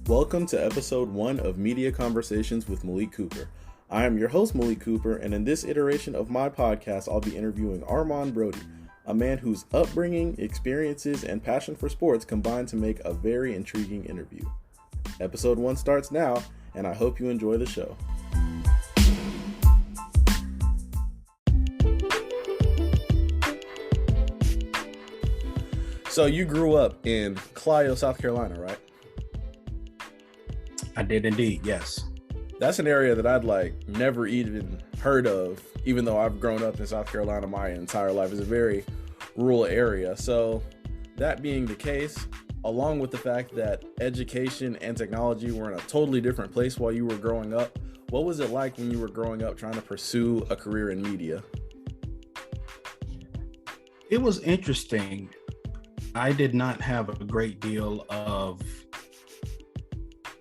Welcome to episode 1 of Media Conversations with Malik Cooper. I am your host, Malik Cooper, and in this iteration of my podcast, I'll be interviewing Armand Broady, a man whose upbringing, experiences, and passion for sports combine to make a very intriguing interview. Episode 1 starts now, and I hope you enjoy the show. So you grew up in Clio, South Carolina, right? I did indeed, yes. That's an area that I'd never even heard of, even though I've grown up in South Carolina my entire life. It's a very rural area. So that being the case, along with the fact that education and technology were in a totally different place while you were growing up, what was it like when you were growing up trying to pursue a career in media? It was interesting. I did not have a great deal of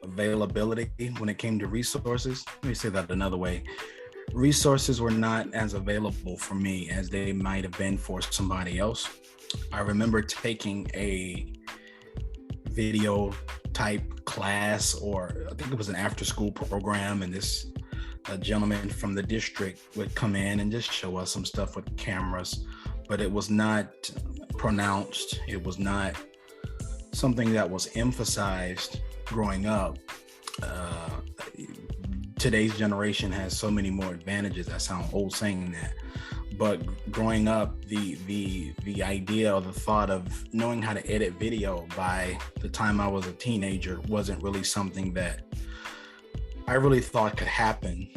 availability when it came to resources. Let me say that another way. Resources were not as available for me as they might have been for somebody else. I remember taking a video type class, or I think it was an after school program, and this gentleman from the district would come in and just show us some stuff with cameras, but it was not pronounced. It was not something that was emphasized growing up. Today's generation has so many more advantages. I sound old saying that, but growing up, the idea or the thought of knowing how to edit video by the time I was a teenager wasn't really something that I really thought could happen.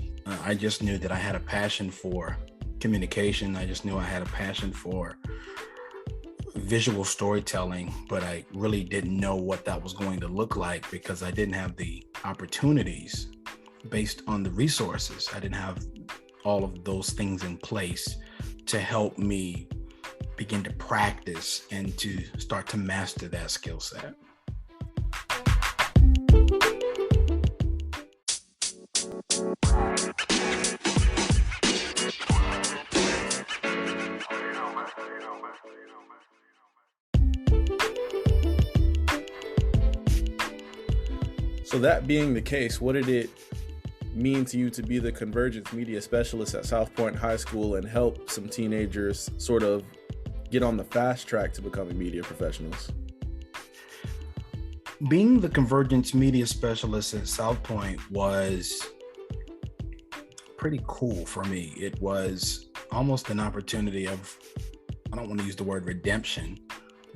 I just knew that I had a passion for communication. I just knew I had a passion for visual storytelling, but I really didn't know what that was going to look like because I didn't have the opportunities based on the resources. I didn't have all of those things in place to help me begin to practice and to start to master that skill set. So that being the case, what did it mean to you to be the Convergence Media Specialist at South Point High School and help some teenagers sort of get on the fast track to becoming media professionals? Being the Convergence Media Specialist at South Point was pretty cool for me. It was almost an opportunity of, I don't want to use the word redemption,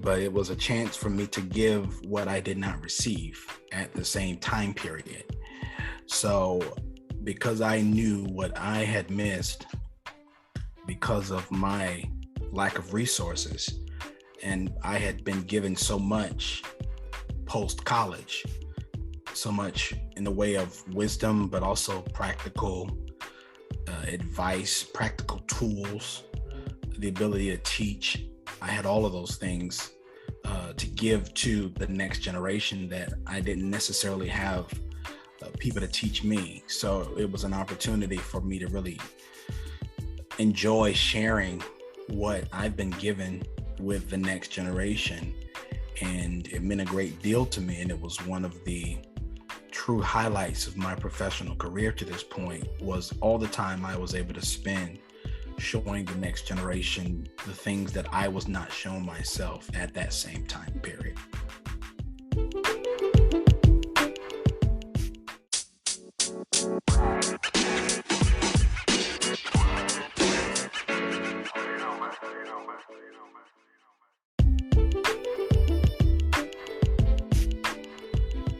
but it was a chance for me to give what I did not receive at the same time period. So because I knew what I had missed because of my lack of resources, and I had been given so much post-college, so much in the way of wisdom, but also practical advice, practical tools, the ability to teach. I had all of those things to give to the next generation that I didn't necessarily have people to teach me. So it was an opportunity for me to really enjoy sharing what I've been given with the next generation. And it meant a great deal to me. And it was one of the true highlights of my professional career to this point, was all the time I was able to spend showing the next generation the things that I was not shown myself at that same time period.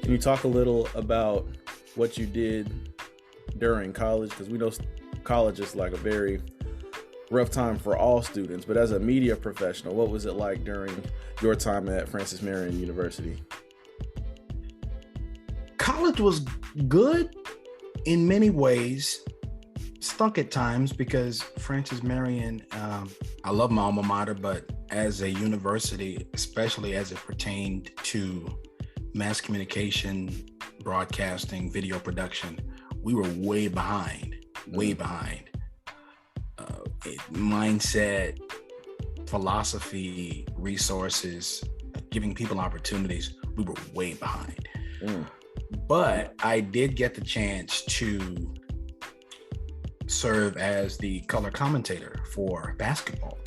Can you talk a little about what you did during college? Because we know college is like a very rough time for all students, but as a media professional, what was it like during your time at Francis Marion University? College was good in many ways, stunk at times because Francis Marion, I love my alma mater, but as a university, especially as it pertained to mass communication, broadcasting, video production, we were way behind. Mindset, philosophy, resources, giving people opportunities, we were way behind. But I did get the chance to serve as the color commentator for basketball.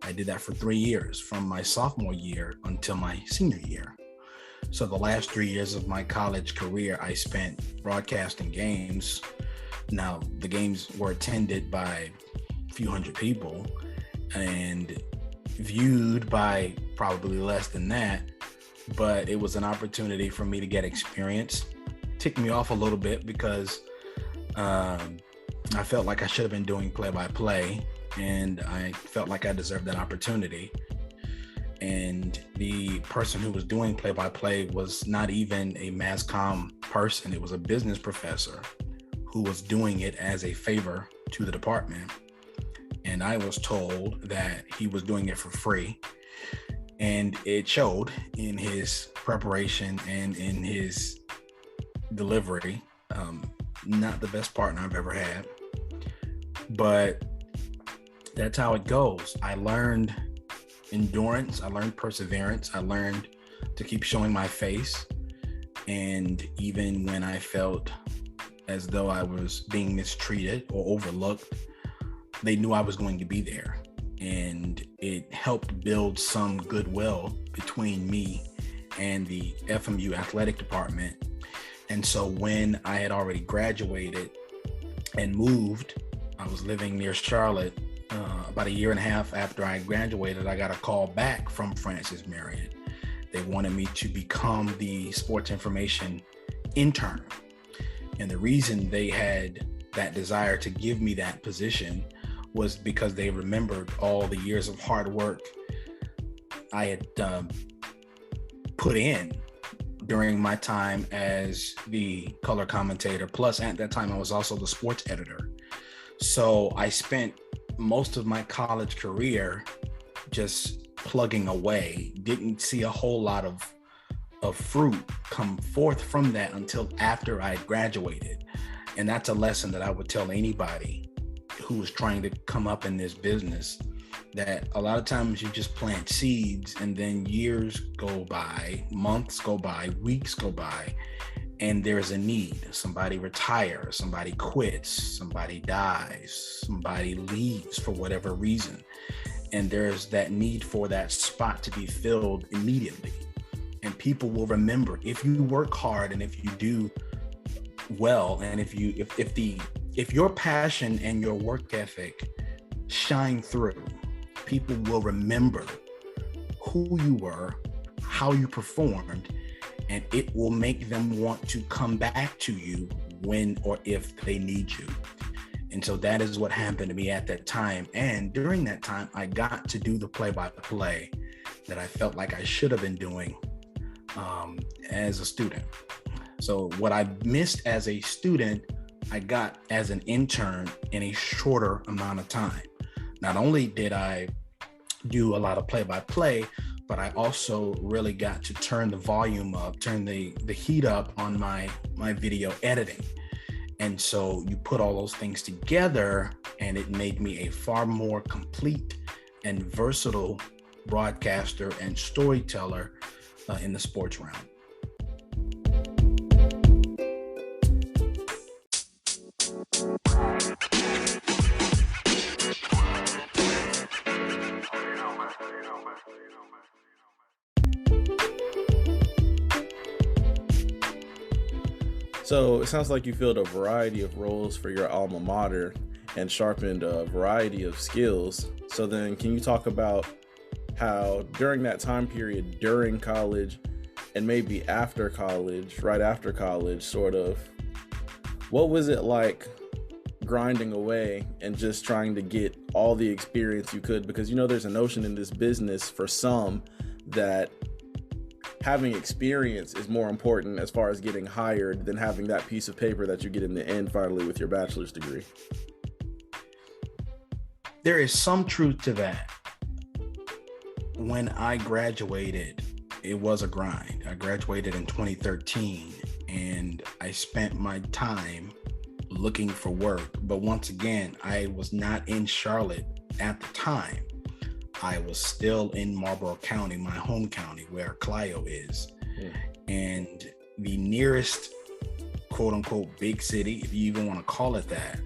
I did that for 3 years, from my sophomore year until my senior year. So the last 3 years of my college career, I spent broadcasting games. Now, the games were attended by a few hundred people and viewed by probably less than that, but it was an opportunity for me to get experience. Ticked me off a little bit because I felt like I should have been doing play-by-play, and I felt like I deserved that opportunity. And the person who was doing play-by-play was not even a mass comm person. It was a business professor who was doing it as a favor to the department. And I was told that he was doing it for free. And it showed in his preparation and in his delivery. Not the best partner I've ever had, but that's how it goes. I learned endurance. I learned perseverance. I learned to keep showing my face. And even when I felt as though I was being mistreated or overlooked, they knew I was going to be there. And it helped build some goodwill between me and the FMU athletic department. And so when I had already graduated and moved, I was living near Charlotte. About a year and a half after I graduated, I got a call back from Francis Marion. They wanted me to become the sports information intern. And the reason they had that desire to give me that position was because they remembered all the years of hard work I had put in during my time as the color commentator. Plus, at that time, I was also the sports editor. So I spent most of my college career just plugging away, didn't see a whole lot of fruit come forth from that until after I graduated. And that's a lesson that I would tell anybody who is trying to come up in this business, that a lot of times you just plant seeds and then years go by, months go by, weeks go by, and there's a need. Somebody retires, somebody quits, somebody dies, somebody leaves for whatever reason. And there's that need for that spot to be filled immediately. And people will remember if you work hard and if you do well, and if your passion and your work ethic shine through, people will remember who you were, how you performed, and it will make them want to come back to you when or if they need you. And so that is what happened to me at that time. And during that time, I got to do the play-by-play that I felt like I should have been doing as a student. So what I missed as a student, I got as an intern in a shorter amount of time. Not only did I do a lot of play-by-play, but I also really got to turn the volume up, turn the heat up on my video editing. And so you put all those things together and it made me a far more complete and versatile broadcaster and storyteller in the sports realm. So it sounds like you filled a variety of roles for your alma mater and sharpened a variety of skills. So then can you talk about how during that time period, during college and maybe after college, right after college, sort of, what was it like grinding away and just trying to get all the experience you could? Because, you know, there's a notion in this business for some that having experience is more important as far as getting hired than having that piece of paper that you get in the end finally with your bachelor's degree. There is some truth to that. When I graduated, it was a grind. I graduated in 2013 and I spent my time looking for work. But once again, I was not in Charlotte at the time. I was still in Marlboro County, my home county, where Clio is. Yeah. And the nearest quote unquote big city, if you even want to call it that,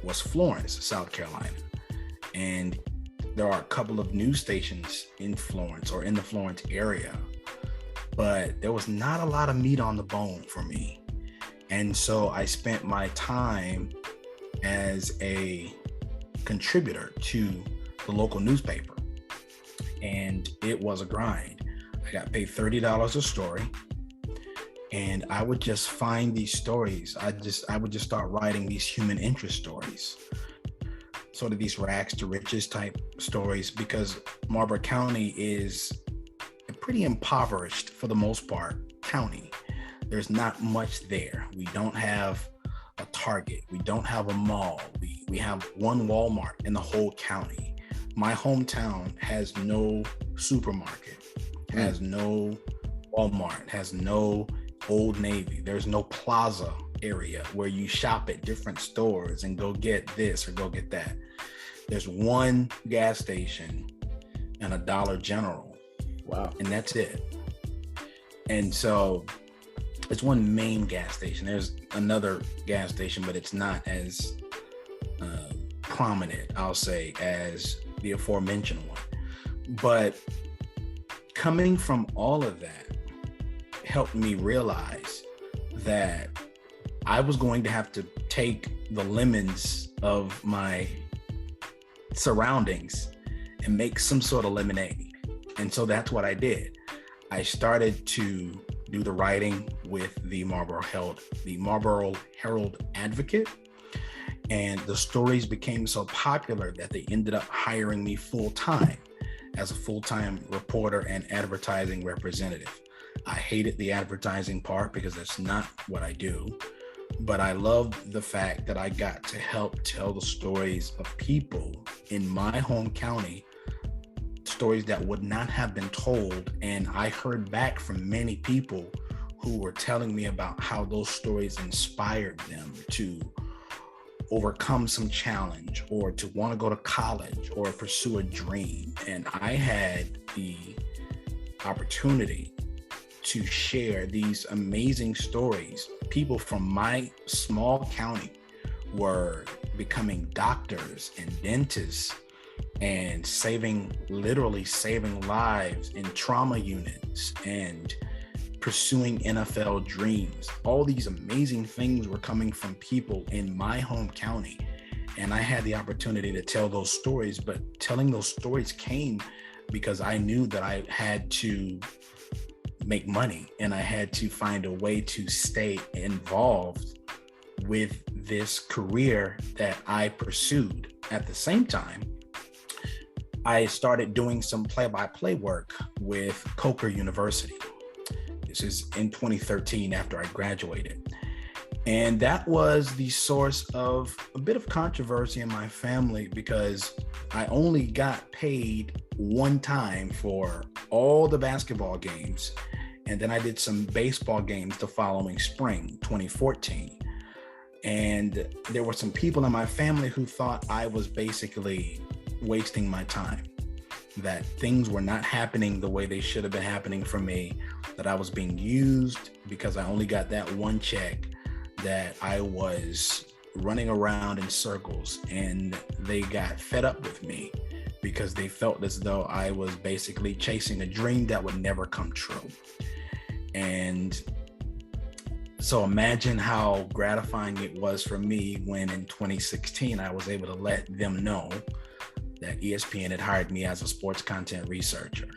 was Florence, South Carolina. And there are a couple of news stations in Florence or in the Florence area, but there was not a lot of meat on the bone for me. And so I spent my time as a contributor to the local newspaper, and it was a grind. I got paid $30 a story, and I would just find these stories. I would just start writing these human interest stories, sort of these rags to riches type stories, because Marlboro County is a pretty impoverished, for the most part, county. There's not much there. We don't have a Target. We don't have a mall. We have one Walmart in the whole county. My hometown has no supermarket, has no Walmart, has no Old Navy. There's no plaza area where you shop at different stores and go get this or go get that. There's one gas station and a Dollar General. Wow. And that's it. And so it's one main gas station. There's another gas station, but it's not as prominent, I'll say, as the aforementioned one. But coming from all of that helped me realize that I was going to have to take the lemons of my surroundings and make some sort of lemonade. And so that's what I did. I started to do the writing with the Marlboro Herald-Advocate, and the stories became so popular that they ended up hiring me full-time as a full-time reporter and advertising representative. I hated the advertising part because that's not what I do, but I loved the fact that I got to help tell the stories of people in my home county, stories that would not have been told. And I heard back from many people who were telling me about how those stories inspired them to overcome some challenge or to want to go to college or pursue a dream. And I had the opportunity to share these amazing stories. People from my small county were becoming doctors and dentists and literally saving lives in trauma units and pursuing NFL dreams. All these amazing things were coming from people in my home county. And I had the opportunity to tell those stories, but telling those stories came because I knew that I had to make money and I had to find a way to stay involved with this career that I pursued. At the same time, I started doing some play-by-play work with Coker University. This is in 2013 after I graduated. And that was the source of a bit of controversy in my family because I only got paid one time for all the basketball games. And then I did some baseball games the following spring, 2014. And there were some people in my family who thought I was basically wasting my time, that things were not happening the way they should have been happening for me, that I was being used because I only got that one check, that I was running around in circles, and they got fed up with me because they felt as though I was basically chasing a dream that would never come true. And so imagine how gratifying it was for me when in 2016, I was able to let them know that ESPN had hired me as a sports content researcher.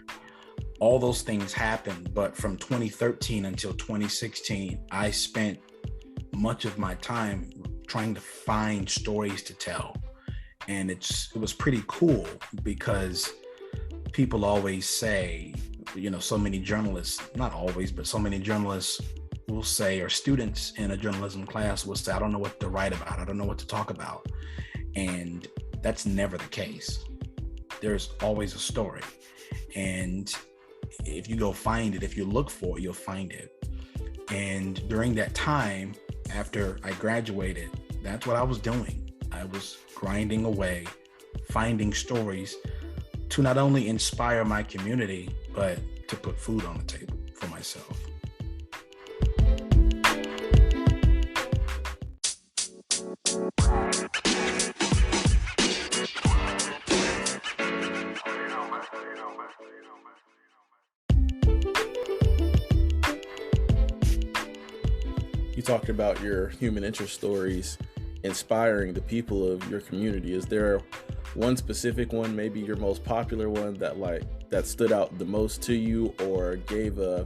All those things happened, but from 2013 until 2016, I spent much of my time trying to find stories to tell. And it was pretty cool because people always say, so many journalists, not always, but so many journalists will say, or students in a journalism class will say, I don't know what to write about. I don't know what to talk about. And that's never the case. There's always a story. And if you go find it, if you look for it, you'll find it. And during that time, after I graduated, that's what I was doing. I was grinding away, finding stories to not only inspire my community, but to put food on the table for myself. talked about your human interest stories inspiring the people of your community. Is there one specific one, maybe your most popular one, that stood out the most to you or gave a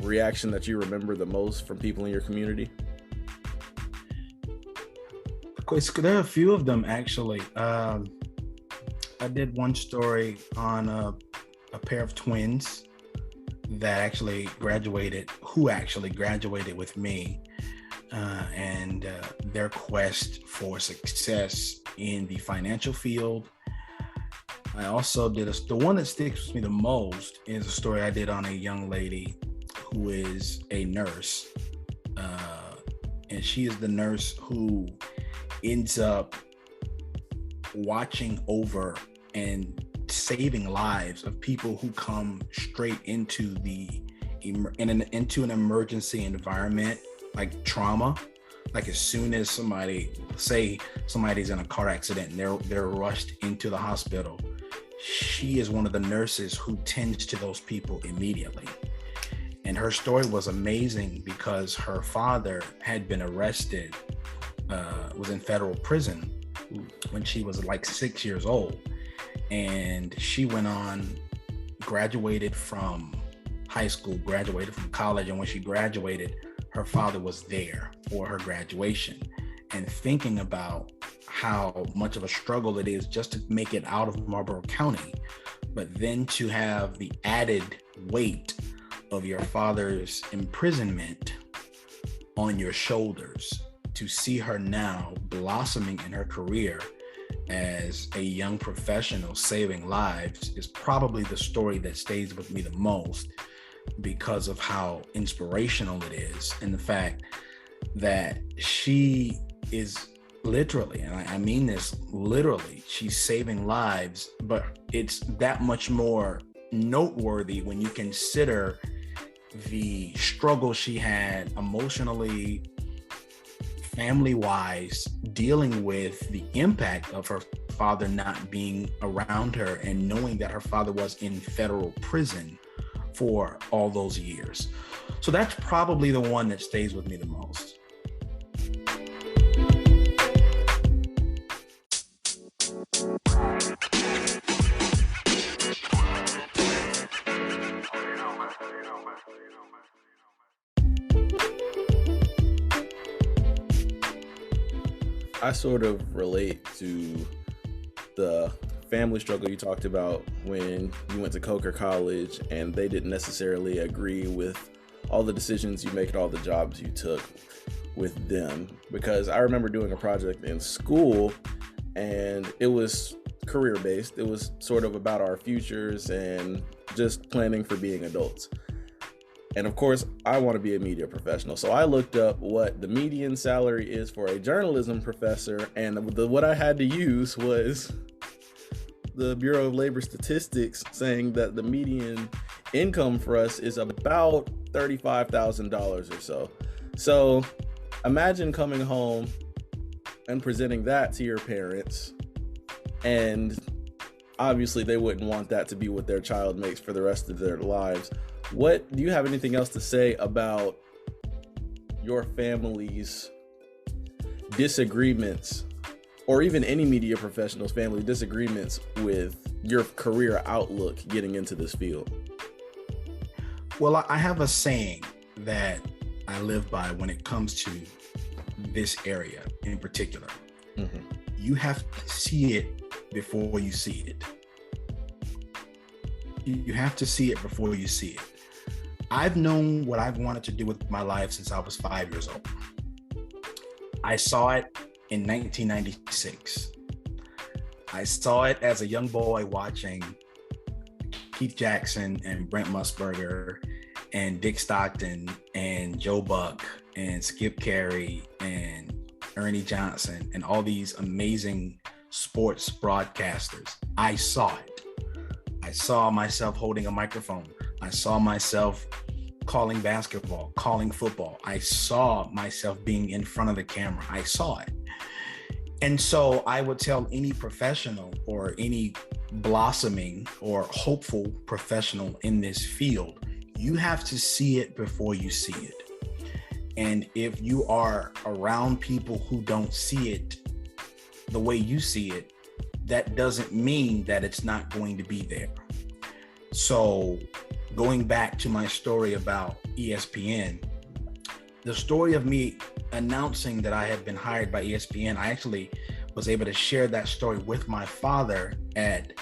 reaction that you remember the most from people in your community? There are a few of them, actually. I did one story on a pair of twins that actually graduated with me, and their quest for success in the financial field. I also did the one that sticks with me the most is a story I did on a young lady who is a nurse, and she is the nurse who ends up watching over and saving lives of people who come straight into into an emergency environment, like trauma. Like as soon as somebody's in a car accident and they're rushed into the hospital, she is one of the nurses who tends to those people immediately. And her story was amazing because her father had been arrested, was in federal prison when she was like 6 years old. And she went on, graduated from high school, graduated from college. And when she graduated, her father was there for her graduation. And thinking about how much of a struggle it is just to make it out of Marlboro County, but then to have the added weight of your father's imprisonment on your shoulders, to see her now blossoming in her career as a young professional saving lives is probably the story that stays with me the most, because of how inspirational it is, and the fact that she is literally, and I mean this literally, she's saving lives, but it's that much more noteworthy when you consider the struggle she had emotionally, family-wise, dealing with the impact of her father not being around her and knowing that her father was in federal prison for all those years. So that's probably the one that stays with me the most. I sort of relate to the family struggle you talked about when you went to Coker College and they didn't necessarily agree with all the decisions you make and all the jobs you took with them. Because I remember doing a project in school and it was career-based. It was sort of about our futures and just planning for being adults. And of course, I want to be a media professional. So I looked up what the median salary is for a journalism professor. And what I had to use was the Bureau of Labor Statistics saying that the median income for us is about $35,000 or so. So imagine coming home and presenting that to your parents. And obviously they wouldn't want that to be what their child makes for the rest of their lives. Do you have anything else to say about your family's disagreements, or even any media professional's family disagreements with your career outlook getting into this field? Well, I have a saying that I live by when it comes to this area in particular. Mm-hmm. You have to see it before you see it. You have to see it before you see it. I've known what I've wanted to do with my life since I was 5 years old. I saw it in 1996. I saw it as a young boy watching Keith Jackson and Brent Musburger and Dick Stockton and Joe Buck and Skip Carey and Ernie Johnson and all these amazing sports broadcasters. I saw it. I saw myself holding a microphone. I saw myself calling basketball, calling football. I saw myself being in front of the camera. I saw it. And so I would tell any professional or any blossoming or hopeful professional in this field, you have to see it before you see it. And if you are around people who don't see it the way you see it, that doesn't mean that it's not going to be there. So going back to my story about ESPN, the story of me announcing that I had been hired by ESPN, I actually was able to share that story with my father and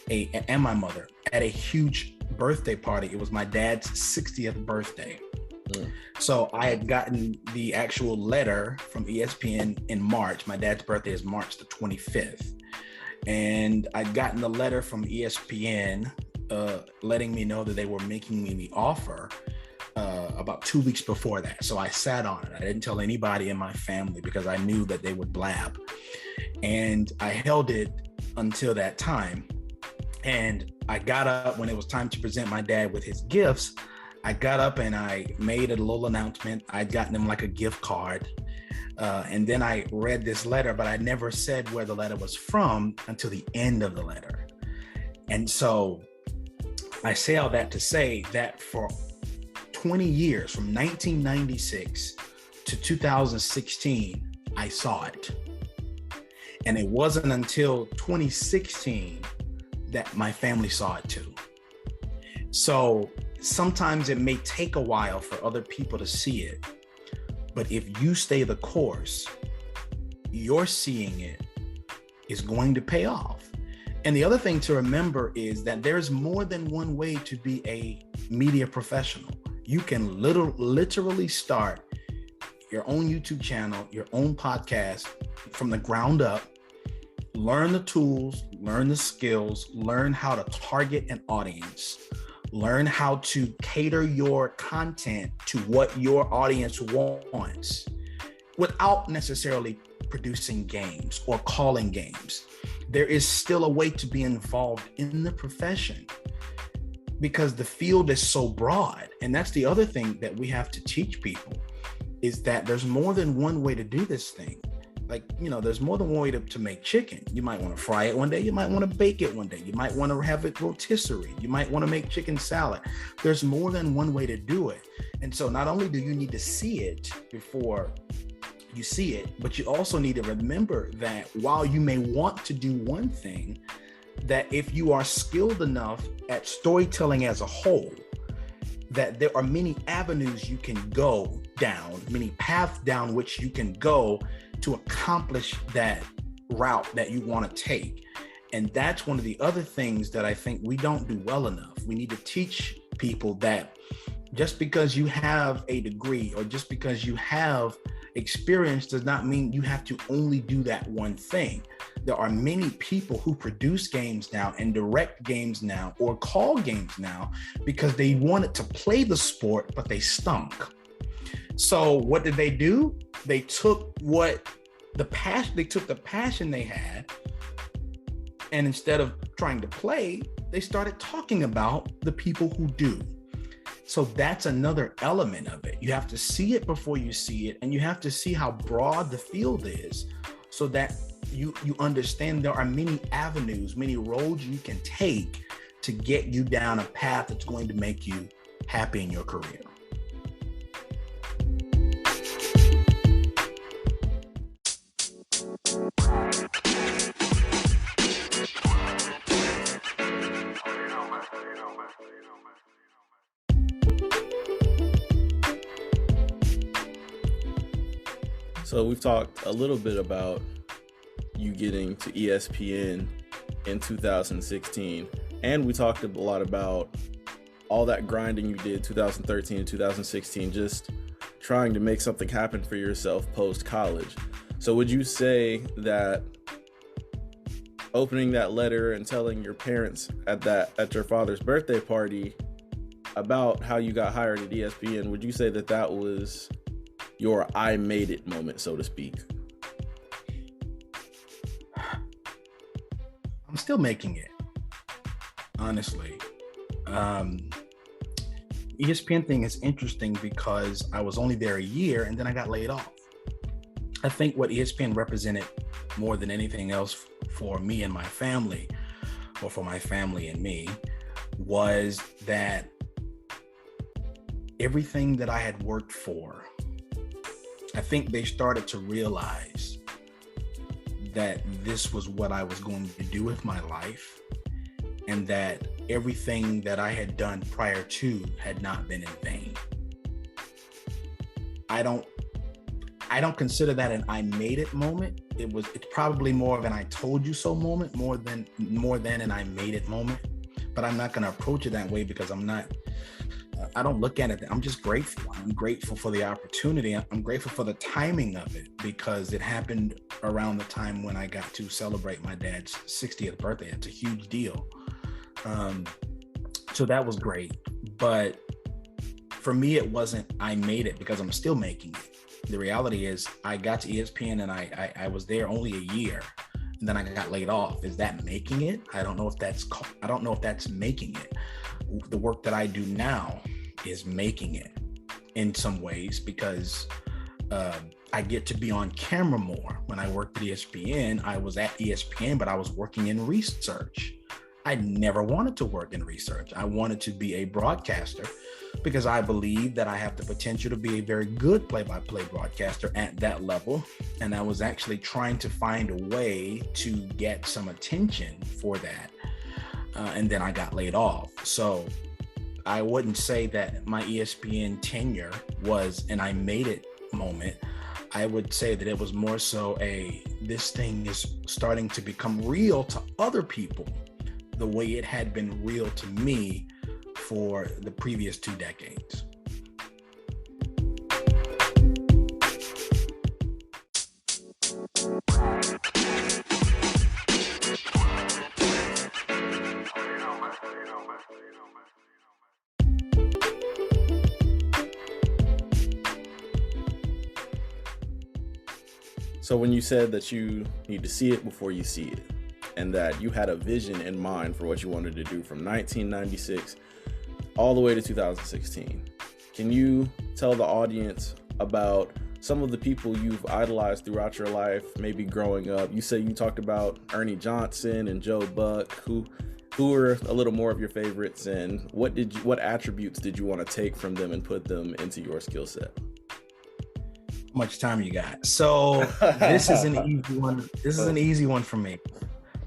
my mother at a huge birthday party. It was my dad's 60th birthday. So I had gotten the actual letter from ESPN in March. My dad's birthday is March the 25th. And I'd gotten the letter from ESPN letting me know that they were making me the offer about 2 weeks before that. So I sat on it. I didn't tell anybody in my family because I knew that they would blab. And I held it until that time. And I got up when it was time to present my dad with his gifts. I got up and I made a little announcement. I'd gotten him like a gift card. And then I read this letter, but I never said where the letter was from until the end of the letter. And so I say all that to say that for 20 years, from 1996 to 2016, I saw it. And it wasn't until 2016 that my family saw it too. So sometimes it may take a while for other people to see it, but if you stay the course, your seeing it is going to pay off. And the other thing to remember is that there's more than one way to be a media professional. You can literally start your own YouTube channel, your own podcast from the ground up, learn the tools, learn the skills, learn how to target an audience, learn how to cater your content to what your audience wants without necessarily producing games or calling games. There is still a way to be involved in the profession because the field is so broad. And that's the other thing that we have to teach people is that there's more than one way to do this thing. Like, there's more than one way to make chicken. You might want to fry it one day. You might want to bake it one day. You might want to have it rotisserie. You might want to make chicken salad. There's more than one way to do it. And so not only do you need to see it before you see it, but you also need to remember that while you may want to do one thing, that if you are skilled enough at storytelling as a whole, that there are many avenues you can go down, many paths down which you can go to accomplish that route that you want to take. And that's one of the other things that I think we don't do well enough. We need to teach people that just because you have a degree or just because you have experience does not mean you have to only do that one thing. There are many people who produce games now and direct games now or call games now because they wanted to play the sport, but they stunk. So what did they do? They took the passion they had, and instead of trying to play, they started talking about the people who do. So that's another element of it. You have to see it before you see it, and you have to see how broad the field is so that you understand there are many avenues, many roads you can take to get you down a path that's going to make you happy in your career. So we've talked a little bit about you getting to ESPN in 2016, and we talked a lot about all that grinding you did 2013 and 2016, just trying to make something happen for yourself post-college. So would you say that opening that letter and telling your parents at your father's birthday party about how you got hired at ESPN, would you say that was your I made it moment, so to speak? I'm still making it, honestly. ESPN thing is interesting because I was only there a year and then I got laid off. I think what ESPN represented more than anything else for me and my family, or for my family and me, was that everything that I had worked for I think they started to realize that this was what I was going to do with my life, and that everything that I had done prior to had not been in vain. I don't consider that an I made it moment. It's probably more of an I told you so moment, more than an I made it moment. But I'm not going to approach it that way, because I don't look at it. I'm just grateful. I'm grateful for the opportunity. I'm grateful for the timing of it, because it happened around the time when I got to celebrate my dad's 60th birthday. It's a huge deal. So that was great. But for me, it wasn't I made it, because I'm still making it. The reality is I got to ESPN and I was there only a year, and then I got laid off. Is that making it? I don't know if that's making it. The work that I do now is making it in some ways, because I get to be on camera more. When I worked at ESPN, I was at ESPN, but I was working in research. I never wanted to work in research. I wanted to be a broadcaster, because I believe that I have the potential to be a very good play-by-play broadcaster at that level. And I was actually trying to find a way to get some attention for that. And then I got laid off. So I wouldn't say that my ESPN tenure was an I made it moment. I would say that it was more so this thing is starting to become real to other people, the way it had been real to me for the previous 2 decades. So when you said that you need to see it before you see it, and that you had a vision in mind for what you wanted to do from 1996 all the way to 2016, can you tell the audience about some of the people you've idolized throughout your life, maybe growing up? You said you talked about Ernie Johnson and Joe Buck. Who were a little more of your favorites, and what attributes did you want to take from them and put them into your skill set? How much time you got? So this is an easy one. This is an easy one for me.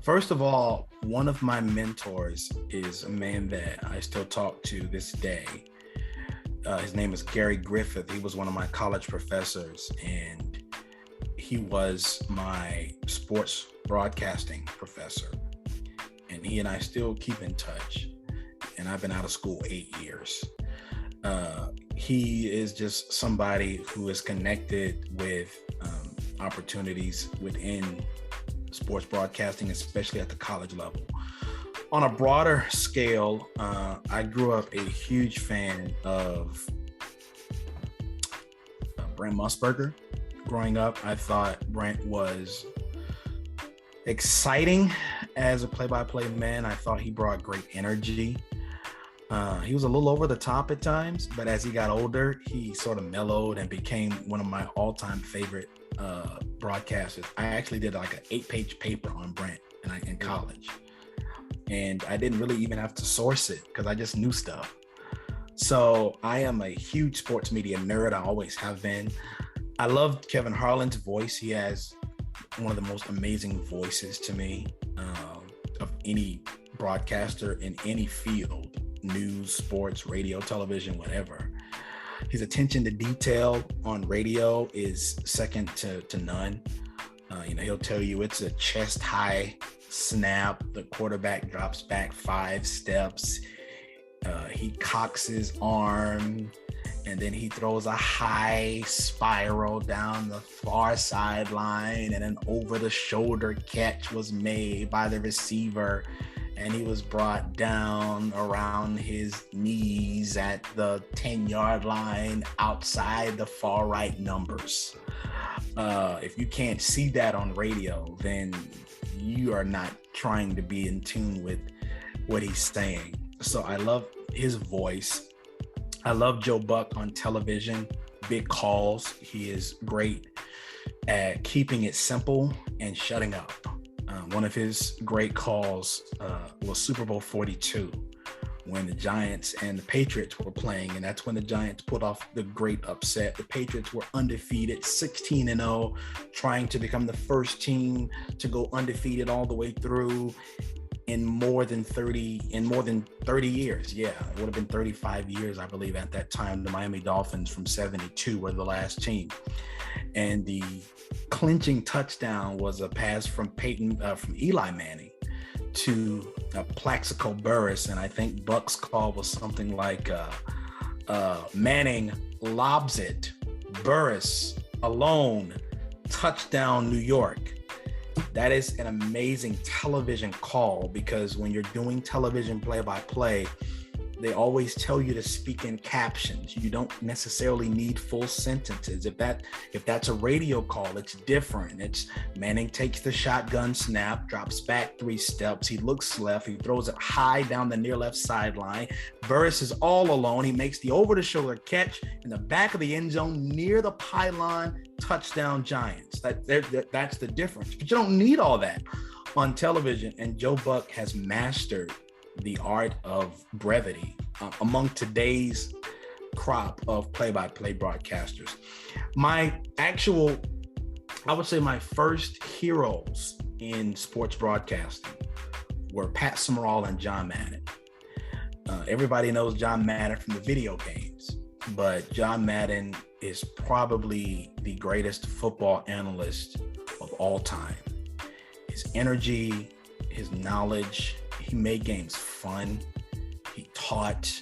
First of all, one of my mentors is a man that I still talk to this day. His name is Gary Griffith. He was one of my college professors, and he was my sports broadcasting professor. And he and I still keep in touch. And I've been out of school 8 years. He is just somebody who is connected with opportunities within sports broadcasting, especially at the college level. On a broader scale, I grew up a huge fan of Brent Musburger. Growing up, I thought Brent was exciting as a play-by-play man. I thought he brought great energy. He was a little over the top at times, but as he got older, he sort of mellowed and became one of my all-time favorite broadcasters. I actually did like an 8-page paper on Brent in college, and I didn't really even have to source it because I just knew stuff. So I am a huge sports media nerd. I always have been. I love Kevin Harlan's voice. He has one of the most amazing voices to me of any broadcaster in any field. News, sports, radio, television, whatever. His attention to detail on radio is second to none. He'll tell you it's a chest high snap. The quarterback drops back 5 steps. He cocks his arm, and then he throws a high spiral down the far sideline, and an over the shoulder catch was made by the receiver, and he was brought down around his knees at the 10-yard line outside the far right numbers. If you can't see that on radio, then you are not trying to be in tune with what he's saying. So I love his voice. I love Joe Buck on television, big calls. He is great at keeping it simple and shutting up. One of his great calls was Super Bowl 42, when the Giants and the Patriots were playing, and that's when the Giants put off the great upset. The Patriots were undefeated, 16-0, trying to become the first team to go undefeated all the way through in more than 30 years. Yeah, it would have been 35 years, I believe, at that time. The Miami Dolphins from 72 were the last team. And the clinching touchdown was a pass from Eli Manning to Plaxico Burress, and I think Buck's call was something like Manning lobs it, Burress alone, touchdown New York. That is an amazing television call, because when you're doing television play-by-play, they always tell you to speak in captions. You don't necessarily need full sentences. If that's a radio call, it's different. It's Manning takes the shotgun snap, drops back 3 steps. He looks left. He throws it high down the near left sideline. Burress is all alone. He makes the over-the-shoulder catch in the back of the end zone near the pylon. Touchdown Giants. That's the difference. But you don't need all that on television. And Joe Buck has mastered the art of brevity among today's crop of play-by-play broadcasters. I would say my first heroes in sports broadcasting were Pat Summerall and John Madden. Everybody knows John Madden from the video games, but John Madden is probably the greatest football analyst of all time. His energy, his knowledge, he made games fun. He taught.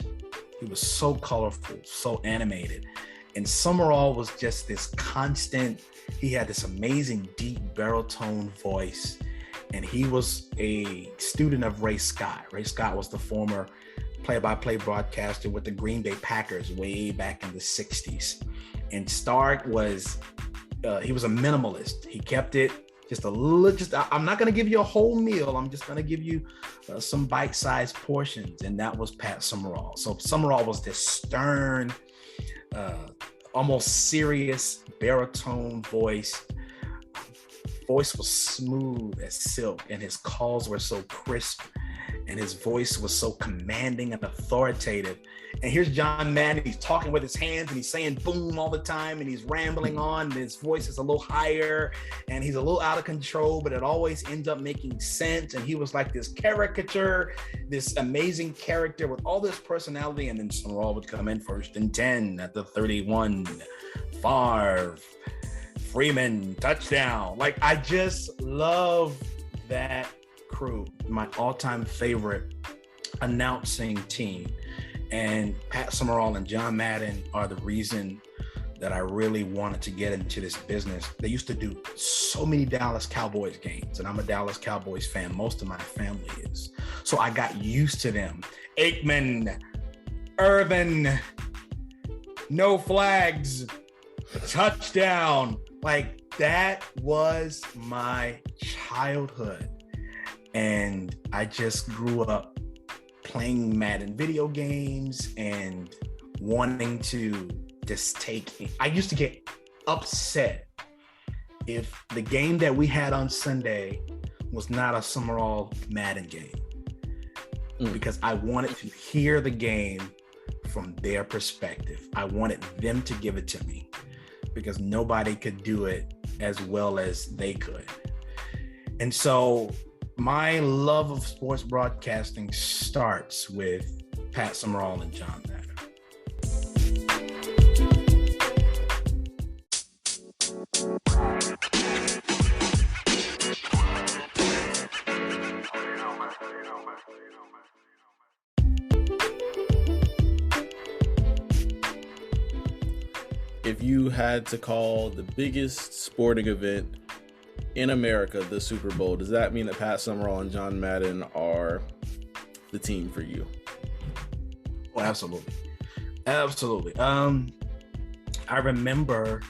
He was so colorful, so animated. And Summerall was just this constant. He had this amazing deep baritone voice. And he was a student of Ray Scott. Ray Scott was the former play-by-play broadcaster with the Green Bay Packers way back in the 60s. And Stark was, he was a minimalist. He kept it just a little, I'm not going to give you a whole meal. I'm just going to give you some bite-sized portions. And that was Pat Summerall. So Summerall was this stern, almost serious baritone voice. Voice was smooth as silk, and his calls were so crisp, and his voice was so commanding and authoritative. And here's John Madden, he's talking with his hands and he's saying boom all the time, and he's rambling on, and his voice is a little higher and he's a little out of control, but it always ends up making sense. And he was like this caricature, this amazing character with all this personality. And then Summerall would come in 1st and 10 at the 31, Favre, Freeman, touchdown. Like, I just love that crew. My all-time favorite announcing team. And Pat Summerall and John Madden are the reason that I really wanted to get into this business. They used to do so many Dallas Cowboys games, and I'm a Dallas Cowboys fan. Most of my family is. So I got used to them. Aikman, Irvin, no flags, touchdown. Like, that was my childhood. And I just grew up playing Madden video games and wanting to just I used to get upset if the game that we had on Sunday was not a Summerall Madden game, because I wanted to hear the game from their perspective. I wanted them to give it to me, because nobody could do it as well as they could. And so my love of sports broadcasting starts with Pat Summerall and John Madden. If you had to call the biggest sporting event in America the Super Bowl, does that mean that Pat Summerall and John Madden are the team for you? Oh, absolutely. Absolutely. I remember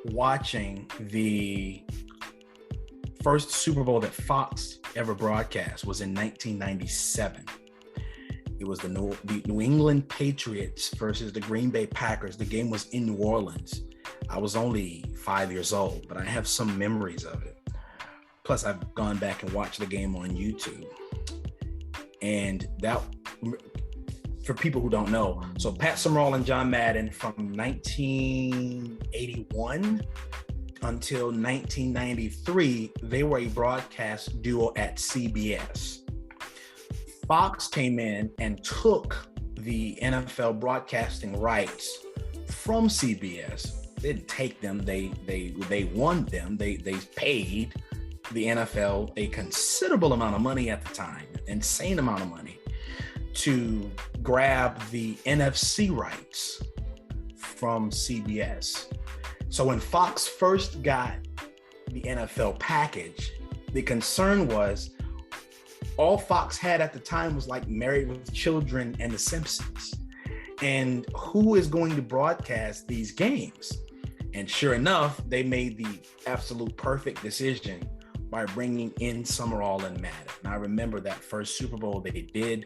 watching the first Super Bowl that Fox ever broadcast was in 1997. It was the New England Patriots versus the Green Bay Packers. The game was in New Orleans. I was only 5 years old, but I have some memories of it. Plus, I've gone back and watched the game on YouTube. And that for people who don't know, so Pat Summerall and John Madden from 1981 until 1993, they were a broadcast duo at CBS. Fox came in and took the NFL broadcasting rights from CBS. They didn't take them, they won them. They paid the NFL a considerable amount of money at the time, insane amount of money, to grab the NFC rights from CBS. So when Fox first got the NFL package, the concern was all Fox had at the time was like Married with Children and The Simpsons. And who is going to broadcast these games? And sure enough, they made the absolute perfect decision by bringing in Summerall and Madden. And I remember that first Super Bowl they did,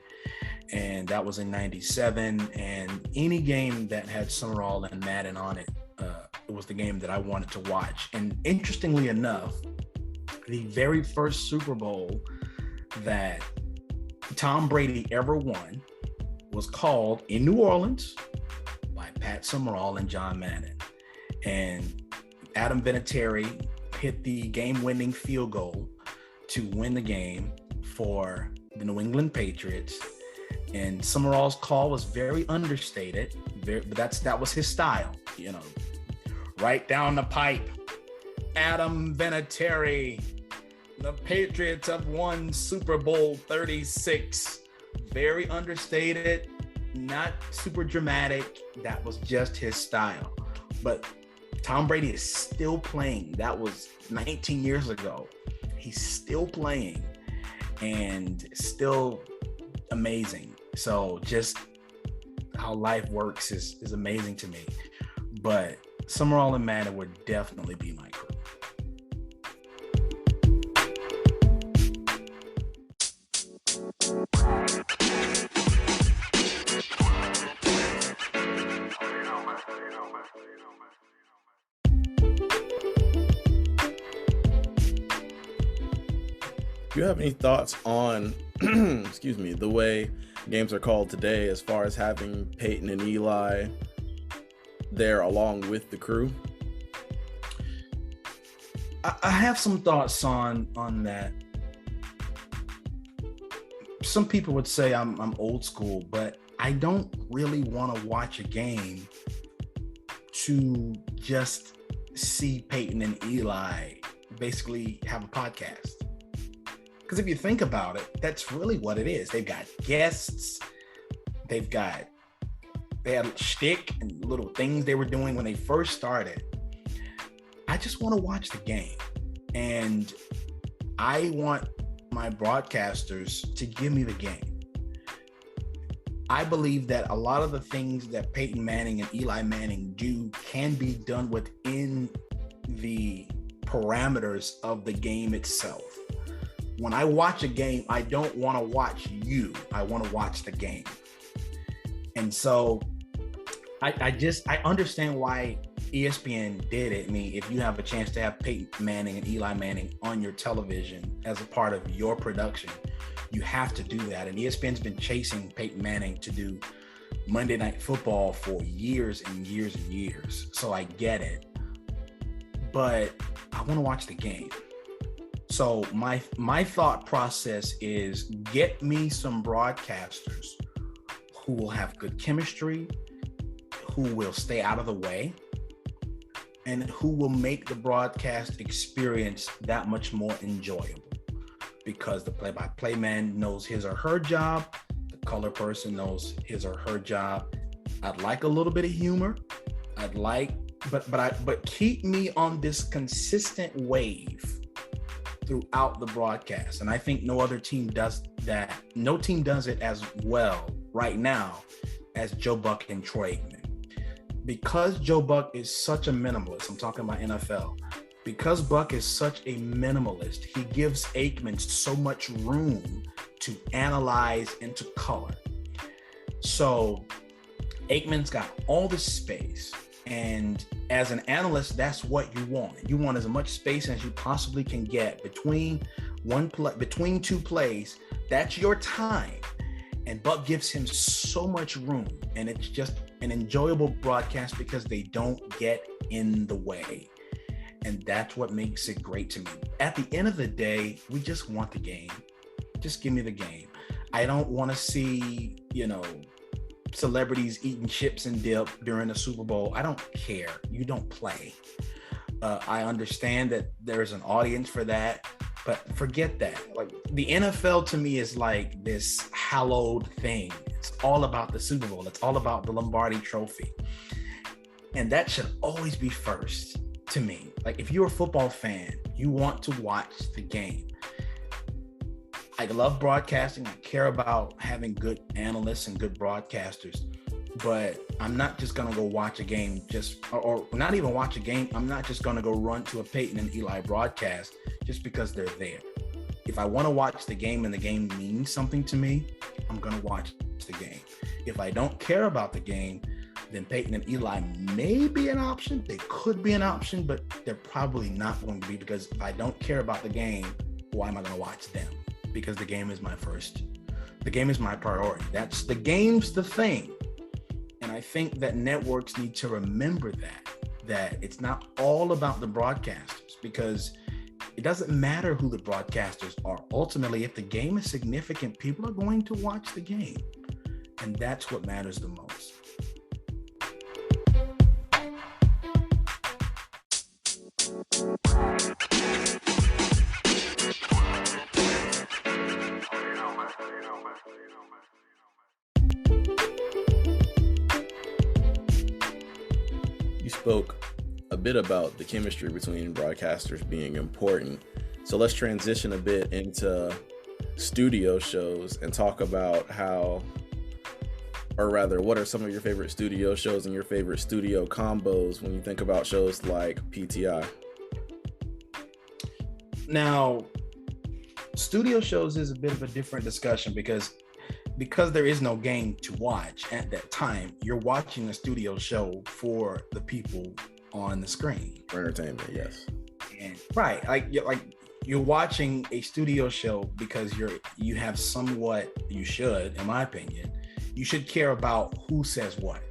and that was in '97. And any game that had Summerall and Madden on it, it was the game that I wanted to watch. And interestingly enough, the very first Super Bowl that Tom Brady ever won was called in New Orleans by Pat Summerall and John Madden. And Adam Vinatieri hit the game-winning field goal to win the game for the New England Patriots. And Summerall's call was very understated, but that was his style, you know. Right down the pipe, Adam Vinatieri, the Patriots have won Super Bowl 36. Very understated, not super dramatic. That was just his style. But Tom Brady is still playing. That was 19 years ago. He's still playing and still amazing. So just how life works is amazing to me. But Summerall and Madden would definitely be my crew. Do you have any thoughts on, excuse me, the way games are called today as far as having Peyton and Eli there along with the crew? I have some thoughts on that. Some people would say I'm old school, but I don't really want to watch a game to just see Peyton and Eli basically have a podcast. Because if you think about it, that's really what it is. They've got guests, they had shtick and little things they were doing when they first started. I just want to watch the game. And I want my broadcasters to give me the game. I believe that a lot of the things that Peyton Manning and Eli Manning do can be done within the parameters of the game itself. When I watch a game, I don't want to watch you. I want to watch the game. And so I understand why ESPN did it. I mean, if you have a chance to have Peyton Manning and Eli Manning on your television as a part of your production, you have to do that. And ESPN's been chasing Peyton Manning to do Monday Night Football for years and years and years. So I get it. But I want to watch the game. So my thought process is get me some broadcasters who will have good chemistry, who will stay out of the way, and who will make the broadcast experience that much more enjoyable. Because the play-by-play man knows his or her job, the color person knows his or her job. I'd like a little bit of humor. But keep me on this consistent wave throughout the broadcast. And I think no other team does that. No team does it as well right now as Joe Buck and Troy Aikman. Because Joe Buck is such a minimalist, I'm talking about NFL, because Buck is such a minimalist, he gives Aikman so much room to analyze and to color. So Aikman's got all the space. And as an analyst, that's what you want. You want as much space as you possibly can get between two plays. That's your time. And Buck gives him so much room, and it's just an enjoyable broadcast because they don't get in the way. And that's what makes it great to me. At the end of the day, we just want the game. Just give me the game. I don't want to see, celebrities eating chips and dip during the Super Bowl. I don't care. You don't play. I understand that there's an audience for that. But forget that. Like, the NFL to me is like this hallowed thing. It's all about the Super Bowl. It's all about the Lombardi Trophy. And that should always be first to me. Like, if you're a football fan, you want to watch the game. I love broadcasting. I care about having good analysts and good broadcasters. But I'm not just going to go watch a game or not even watch a game. I'm not just going to go run to a Peyton and Eli broadcast just because they're there. If I want to watch the game and the game means something to me, I'm going to watch the game. If I don't care about the game, then Peyton and Eli may be an option. They could be an option, but they're probably not going to be, because if I don't care about the game, why am I going to watch them? Because the game is my priority. The game's the thing. And I think that networks need to remember that it's not all about the broadcasters, because it doesn't matter who the broadcasters are. Ultimately, if the game is significant, people are going to watch the game. And that's what matters the most. Spoke a bit about the chemistry between broadcasters being important. So let's transition a bit into studio shows and talk about what are some of your favorite studio shows and your favorite studio combos when you think about shows like PTI? Now, studio shows is a bit of a different discussion because there is no game to watch at that time. You're watching a studio show for the people on the screen. For entertainment, yes. And right, like you're watching a studio show because you have somewhat, you should, in my opinion, you should care about who says what.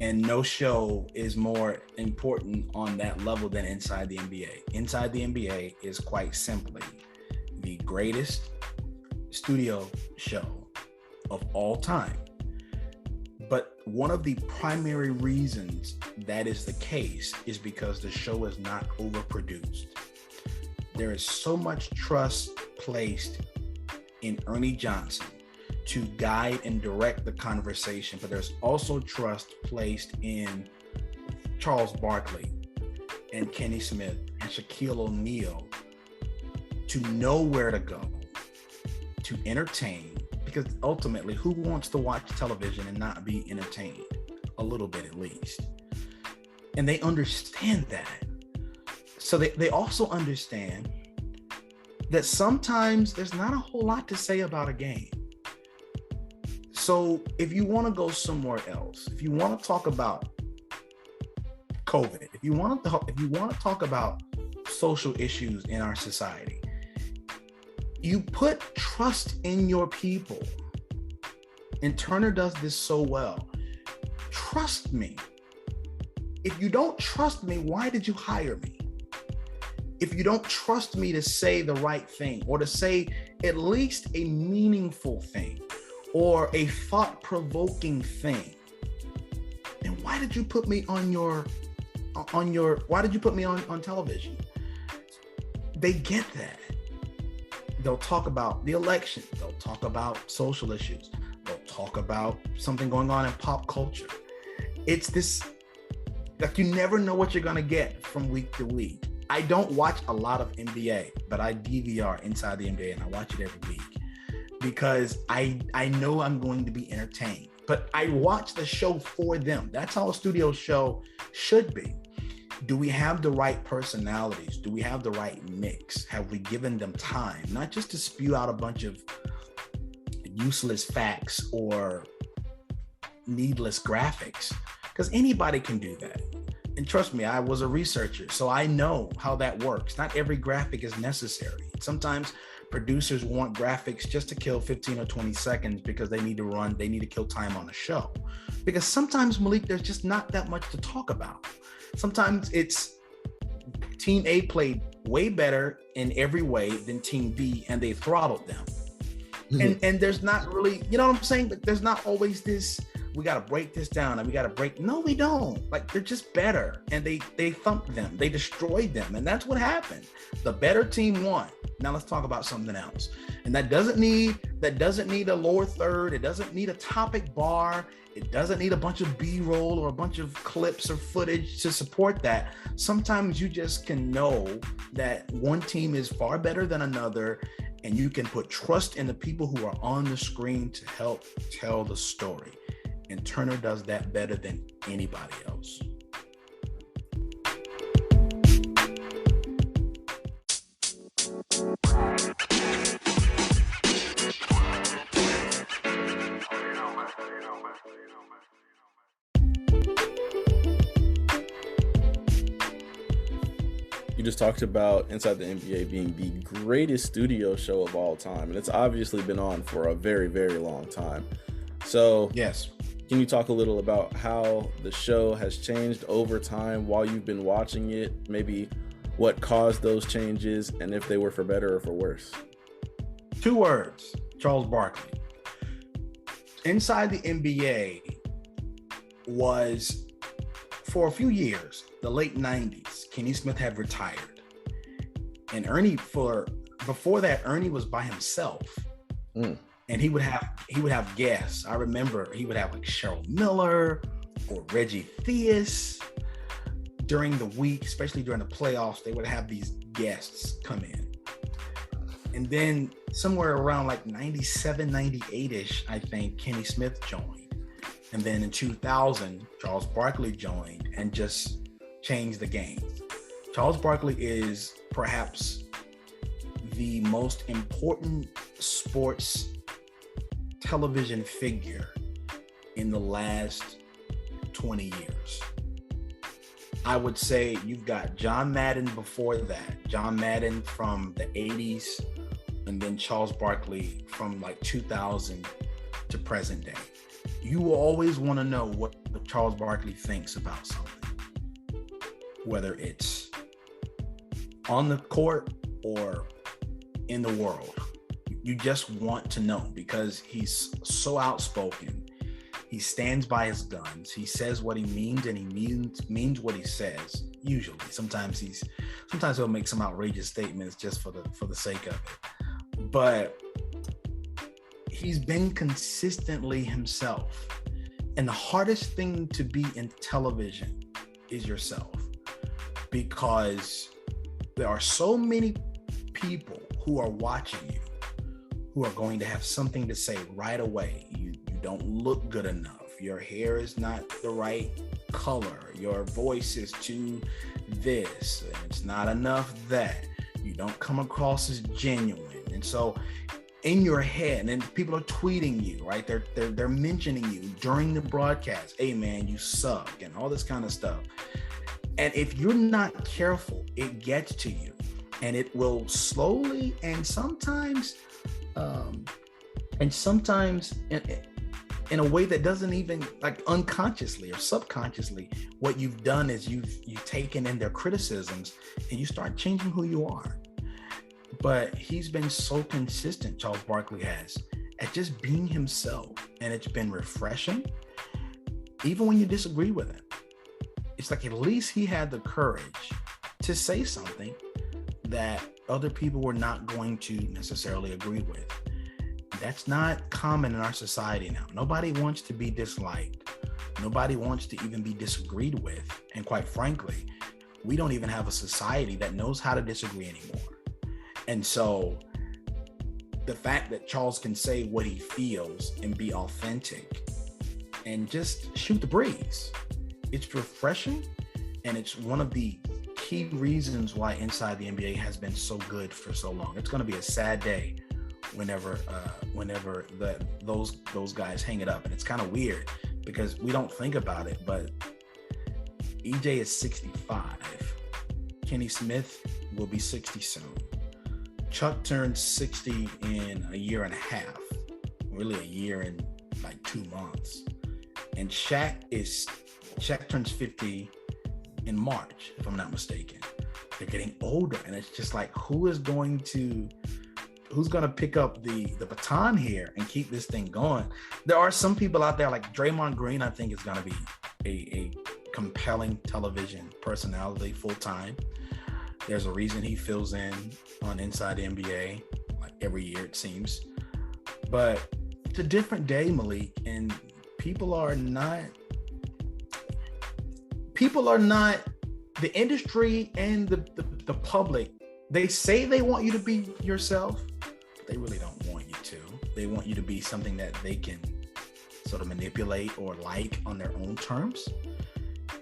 And no show is more important on that level than Inside the NBA. Inside the NBA is quite simply the greatest studio show of all time. But one of the primary reasons that is the case is because the show is not overproduced. There is so much trust placed in Ernie Johnson to guide and direct the conversation, but there's also trust placed in Charles Barkley and Kenny Smith and Shaquille O'Neal to know where to go, to entertain, because ultimately, who wants to watch television and not be entertained? A little bit at least. And they understand that. So they also understand that sometimes there's not a whole lot to say about a game. So if you want to go somewhere else, if you want to talk about COVID, if you want to talk about social issues in our society, you put trust in your people. And Turner does this so well. Trust me. If you don't trust me, why did you hire me? If you don't trust me to say the right thing, or to say at least a meaningful thing or a thought-provoking thing, then why did you put me on television? They get that. They'll talk about the election. They'll talk about social issues. They'll talk about something going on in pop culture. It's this, like, you never know what you're going to get from week to week. I don't watch a lot of NBA, but I DVR Inside the NBA and I watch it every week because I know I'm going to be entertained. But I watch the show for them. That's how a studio show should be. Do we have the right personalities? Do we have the right mix? Have we given them time? Not just to spew out a bunch of useless facts or needless graphics, because anybody can do that. And trust me, I was a researcher, so I know how that works. Not every graphic is necessary. Sometimes Producers want graphics just to kill 15 or 20 seconds because they need to kill time on a show. Because sometimes, Malik, there's just not that much to talk about. Sometimes it's Team A played way better in every way than Team B, and they throttled them. And there's not really, you know what I'm saying? Like, there's not always this, we got to break this down and we got to break. No, we don't. Like, they're just better, and they thumped them. They destroyed them. And that's what happened. The better team won. Now let's talk about something else. And that doesn't need a lower third. It doesn't need a topic bar. It doesn't need a bunch of B-roll or a bunch of clips or footage to support that. Sometimes you just can know that one team is far better than another, and you can put trust in the people who are on the screen to help tell the story. And Turner does that better than anybody else. You just talked about Inside the NBA being the greatest studio show of all time, and it's obviously been on for a very, very long time. So, yes, can you talk a little about how the show has changed over time while you've been watching it? Maybe what caused those changes, and if they were for better or for worse? 2 words: Charles Barkley. Inside the NBA was, for a few years, the late 90s, Kenny Smith had retired. And Ernie, before that, Ernie was by himself. And he would have guests. I remember he would have like Cheryl Miller or Reggie Theus during the week, especially during the playoffs. They would have these guests come in. And then somewhere around like 97, 98-ish, I think Kenny Smith joined. And then in 2000, Charles Barkley joined and just changed the game. Charles Barkley is perhaps the most important sports television figure in the last 20 years. I would say you've got John Madden before that, John Madden from the 80s, and then Charles Barkley from like 2000 to present day. You will always want to know what Charles Barkley thinks about something, whether it's on the court or in the world. You just want to know because he's so outspoken. He stands by his guns. He says what he means, and he means what he says. Usually, sometimes he'll make some outrageous statements just for the sake of it. But he's been consistently himself. And the hardest thing to be in television is yourself, because there are so many people who are watching you who are going to have something to say right away. You don't look good enough. Your hair is not the right color. Your voice is too this. It's not enough that. You don't come across as genuine. And so in your head, and people are tweeting you, right? They're mentioning you during the broadcast. Hey man, you suck, and all this kind of stuff. And if you're not careful, it gets to you, and it will slowly and sometimes in a way that doesn't even, like, unconsciously or subconsciously, what you've done is you've taken in their criticisms and you start changing who you are. But he's been so consistent, Charles Barkley has, at just being himself, and it's been refreshing. Even when you disagree with him, it's like at least he had the courage to say something that other people were not going to necessarily agree with. That's not common in our society now. Nobody wants to be disliked. Nobody wants to even be disagreed with. And quite frankly, we don't even have a society that knows how to disagree anymore. And so the fact that Charles can say what he feels and be authentic and just shoot the breeze, it's refreshing. And it's one of the key reasons why Inside the NBA has been so good for so long. It's going to be a sad day whenever those guys hang it up. And it's kind of weird because we don't think about it, but EJ is 65. Kenny Smith will be 60 soon. Chuck turned 60 in a year and a half, really a year and like 2 months. And Shaq turns 50 in March, if I'm not mistaken. They're getting older, and it's just like, who's going to pick up the baton here and keep this thing going? There are some people out there like Draymond Green. I think is going to be a compelling television personality full time. There's a reason he fills in on Inside the NBA like every year, it seems. But it's a different day, Malik, and people are not the industry and the public. They say they want you to be yourself, but they really don't want you to. They want you to be something that they can sort of manipulate or like on their own terms.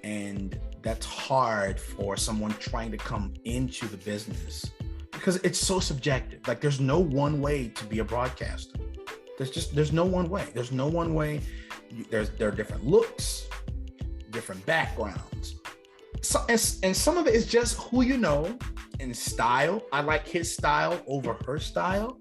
And that's hard for someone trying to come into the business because it's so subjective. Like, there's no one way to be a broadcaster. There's no one way. There's no one way. There are different looks, different backgrounds. So, and some of it is just who you know and style. I like his style over her style.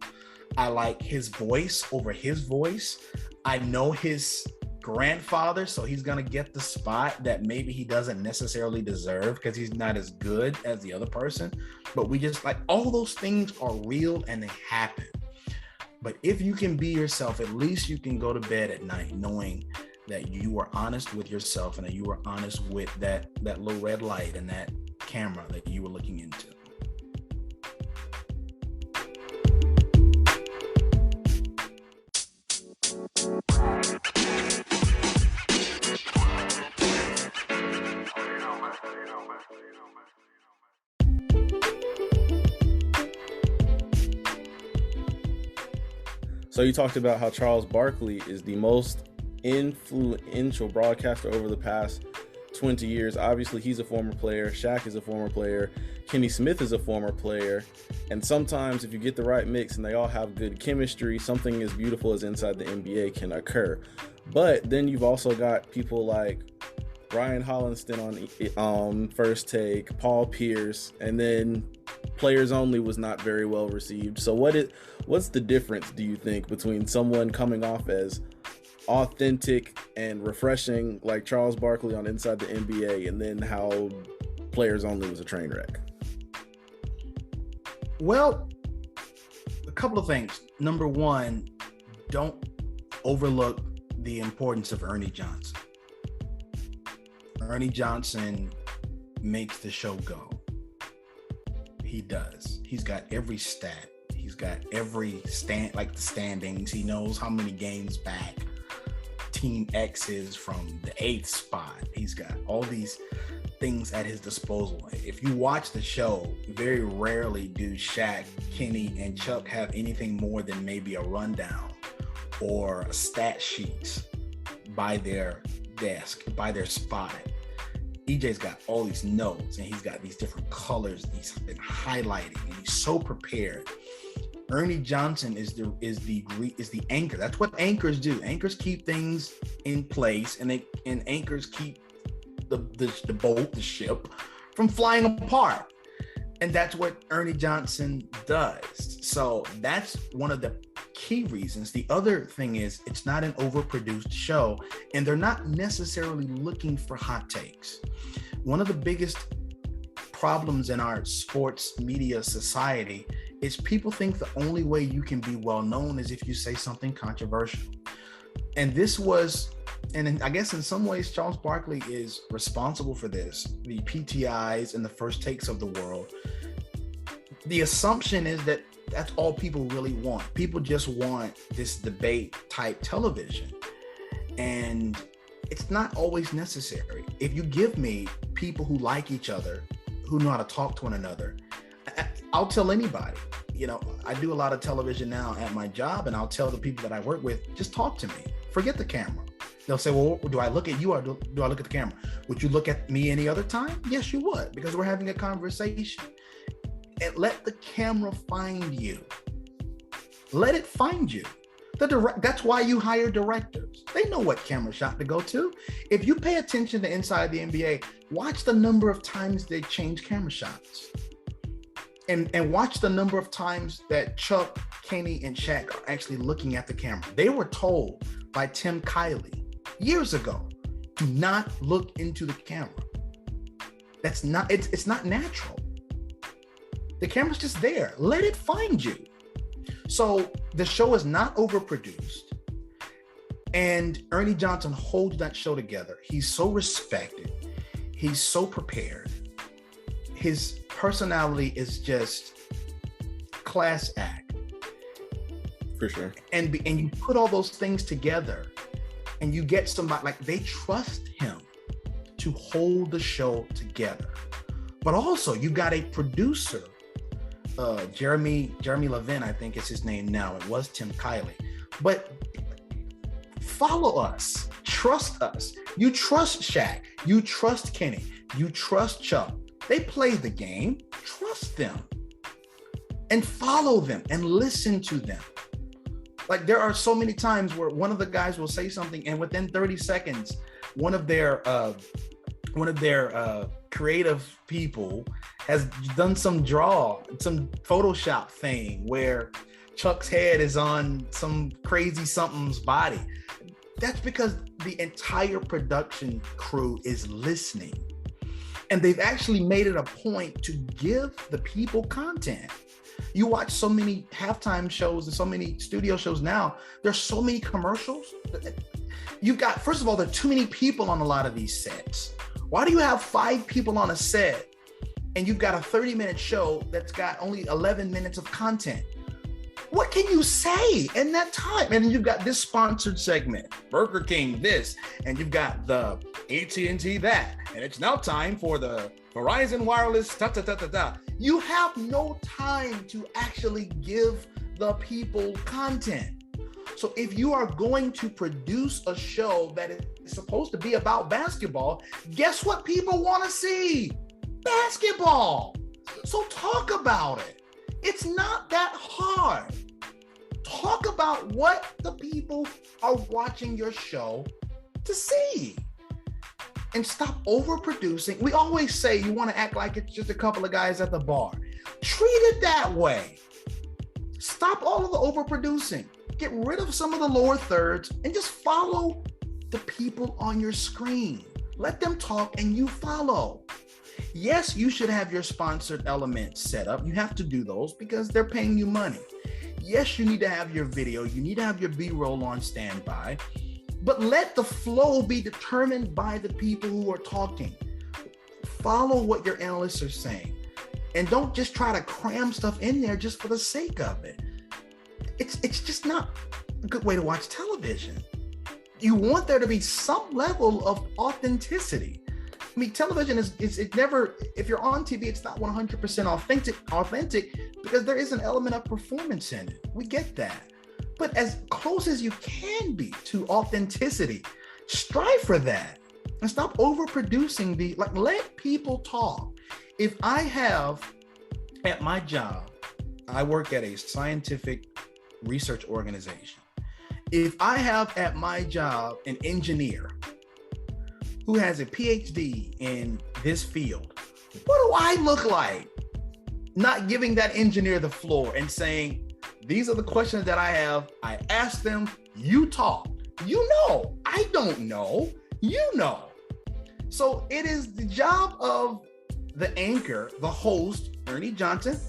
I like his voice over his voice. I know his grandfather, so he's gonna get the spot that maybe he doesn't necessarily deserve because he's not as good as the other person. But we just like, all those things are real and they happen. But if you can be yourself, at least you can go to bed at night knowing that you were honest with yourself and that you were honest with that little red light and that camera that you were looking into. So you talked about how Charles Barkley is the most influential broadcaster over the past 20 years. Obviously, he's a former player. Shaq is a former player. Kenny Smith is a former player. And sometimes if you get the right mix and they all have good chemistry, something as beautiful as Inside the NBA can occur. But then you've also got people like Brian Hollinston on First Take, Paul Pierce, and then Players Only was not very well received. So what's the difference, do you think, between someone coming off as authentic and refreshing like Charles Barkley on Inside the NBA and then how Players Only was a train wreck? Well, a couple of things. Number one, don't overlook the importance of Ernie Johnson. Ernie Johnson makes the show go. He does. He's got every stat. He's got every the standings. He knows how many games back Team X is from the 8th spot. He's got all these things at his disposal. If you watch the show, very rarely do Shaq, Kenny, and Chuck have anything more than maybe a rundown or a stat sheet by their desk, by their spot. EJ's got all these notes and he's got these different colors he's been highlighting and he's so prepared. Ernie Johnson is the anchor. That's what anchors do. Anchors keep things in place and anchors keep the ship from flying apart. And that's what Ernie Johnson does. So that's one of the key reasons. The other thing is it's not an overproduced show and they're not necessarily looking for hot takes. One of the biggest problems in our sports media society is people think the only way you can be well known is if you say something controversial. And this was, and I guess in some ways, Charles Barkley is responsible for this. The PTIs and the First Takes of the world. The assumption is that that's all people really want. People just want this debate type television. And it's not always necessary. If you give me people who like each other, who know how to talk to one another, I'll tell anybody. You know, I do a lot of television now at my job, and I'll tell the people that I work with, just talk to me. Forget the camera. They'll say, well, do I look at you or do I look at the camera? Would you look at me any other time? Yes, you would, because we're having a conversation. And let the camera find you. Let it find you. That's why you hire directors. They know what camera shot to go to. If you pay attention to Inside the NBA, watch the number of times they change camera shots. And watch the number of times that Chuck, Kenny, and Shaq are actually looking at the camera. They were told by Tim Kiley years ago, do not look into the camera. That's not, it's not natural. The camera's just there. Let it find you. So the show is not overproduced. And Ernie Johnson holds that show together. He's so respected. He's so prepared. His personality is just class act. For sure. And you put all those things together and you get somebody, like, they trust him to hold the show together. But also you got a producer, Jeremy Levin, I think is his name now. It was Tim Kiley. But follow us, trust us. You trust Shaq, you trust Kenny, you trust Chuck. They play the game, trust them and follow them and listen to them. Like, there are so many times where one of the guys will say something and within 30 seconds, one of their creative people has done some Photoshop thing where Chuck's head is on some crazy something's body. That's because the entire production crew is listening. And they've actually made it a point to give the people content. You watch so many halftime shows and so many studio shows now, there's so many commercials. You've got, first of all, there are too many people on a lot of these sets. Why do you have 5 people on a set and you've got a 30-minute show that's got only 11 minutes of content? What can you say in that time? And then you've got this sponsored segment, Burger King this, and you've got the AT&T that, and it's now time for the Verizon Wireless da-da-da-da-da. You have no time to actually give the people content. So if you are going to produce a show that is supposed to be about basketball, guess what people want to see? Basketball. So talk about it. It's not that hard. Talk about what the people are watching your show to see. And stop overproducing. We always say you want to act like it's just a couple of guys at the bar. Treat it that way. Stop all of the overproducing. Get rid of some of the lower thirds and just follow the people on your screen. Let them talk and you follow. Yes, you should have your sponsored elements set up. You have to do those because they're paying you money. Yes, you need to have your video. You need to have your B-roll on standby. But let the flow be determined by the people who are talking. Follow what your analysts are saying. And don't just try to cram stuff in there just for the sake of it. It's just not a good way to watch television. You want there to be some level of authenticity. I mean, television it never, if you're on TV, it's not 100% authentic because there is an element of performance in it. We get that. But as close as you can be to authenticity, strive for that and stop overproducing let people talk. If I have at my job, I work at a scientific research organization. If I have at my job an engineer who has a PhD in this field, what do I look like? Not giving that engineer the floor and saying, these are the questions that I have. I asked them, you talk. You know, I don't know, you know. So it is the job of the anchor, the host, Ernie Johnson.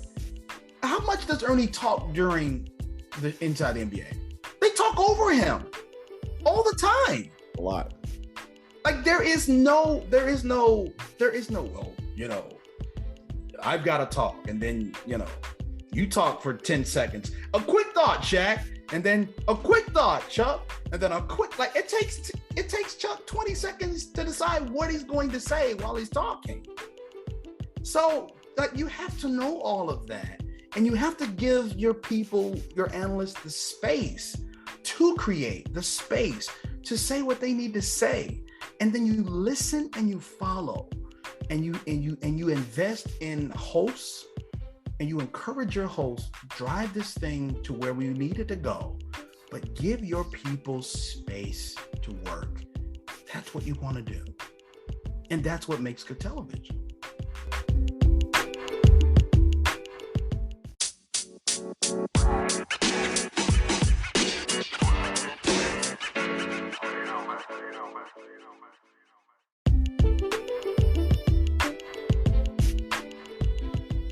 How much does Ernie talk during the Inside the NBA? They talk over him all the time. A lot. Like there is no, well, you know, I've got to talk. And then, you know, you talk for 10 seconds. A quick thought, Shaq. And then a quick thought, Chuck. And then a quick, like it takes Chuck 20 seconds to decide what he's going to say while he's talking. So like you have to know all of that. And you have to give your people, your analysts, the space to create, the space to say what they need to say. And then you listen and you follow, and you invest in hosts, and you encourage your hosts, drive this thing to where we need it to go, but give your people space to work. That's what you want to do. And that's what makes good television.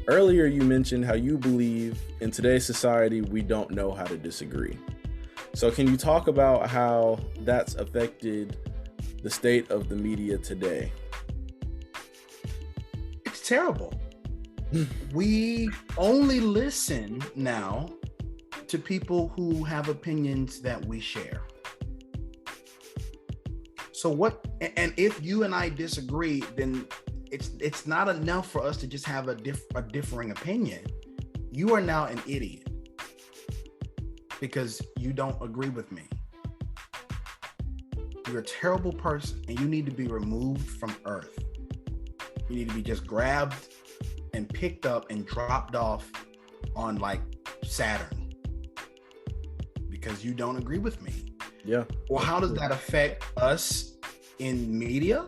Earlier, you mentioned how you believe in today's society, we don't know how to disagree. So can you talk about how that's affected the state of the media today? It's terrible. We only listen now to people who have opinions that we share. So what, and if you and I disagree, then it's not enough for us to just have a differing opinion. You are now an idiot because you don't agree with me. You're a terrible person and you need to be removed from Earth. You need to be just grabbed and picked up and dropped off on like Saturn because you don't agree with me. Yeah. Well, how does that affect us in media?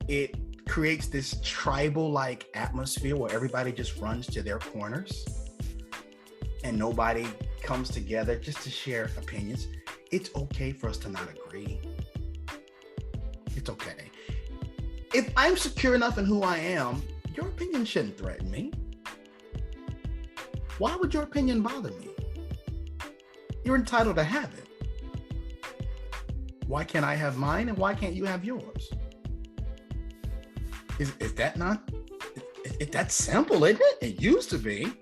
It creates this tribal-like atmosphere where everybody just runs to their corners and nobody comes together just to share opinions. It's okay for us to not agree. It's okay. If I'm secure enough in who I am, your opinion shouldn't threaten me. Why would your opinion bother me? You're entitled to have it. Why can't I have mine and why can't you have yours? Is that not, is that simple, isn't it? It used to be.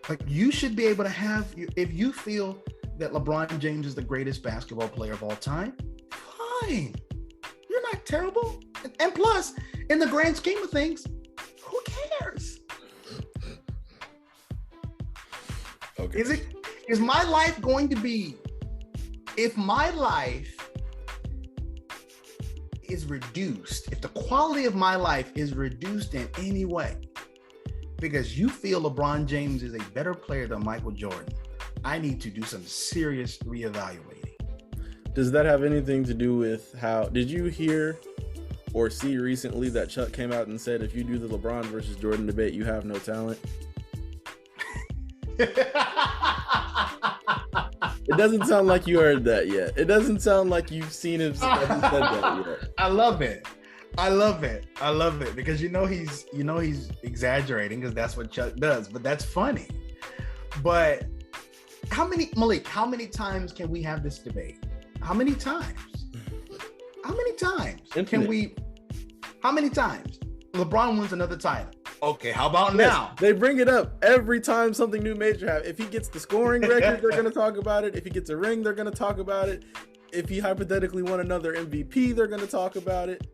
Like, you should be able to have, if you feel that LeBron James is the greatest basketball player of all time, fine. You're not terrible. And plus, in the grand scheme of things, who cares? Okay. Is my life going to be, if my life is reduced, if the quality of my life is reduced in any way, because you feel LeBron James is a better player than Michael Jordan, I need to do some serious reevaluating. Does that have anything to do with how, did you hear or see recently that Chuck came out and said, if you do the LeBron versus Jordan debate, you have no talent? It doesn't sound like you heard that yet. It doesn't sound like you've seen him said that yet. I love it because he's exaggerating because that's what Chuck does, but that's funny. But how many times can we have this debate? How many times? Infinite. How many times? LeBron wins another title. Okay, how about now? They bring it up every time something new major happens. If he gets the scoring record, they're going to talk about it. If he gets a ring, they're going to talk about it. If he hypothetically won another MVP, they're going to talk about it.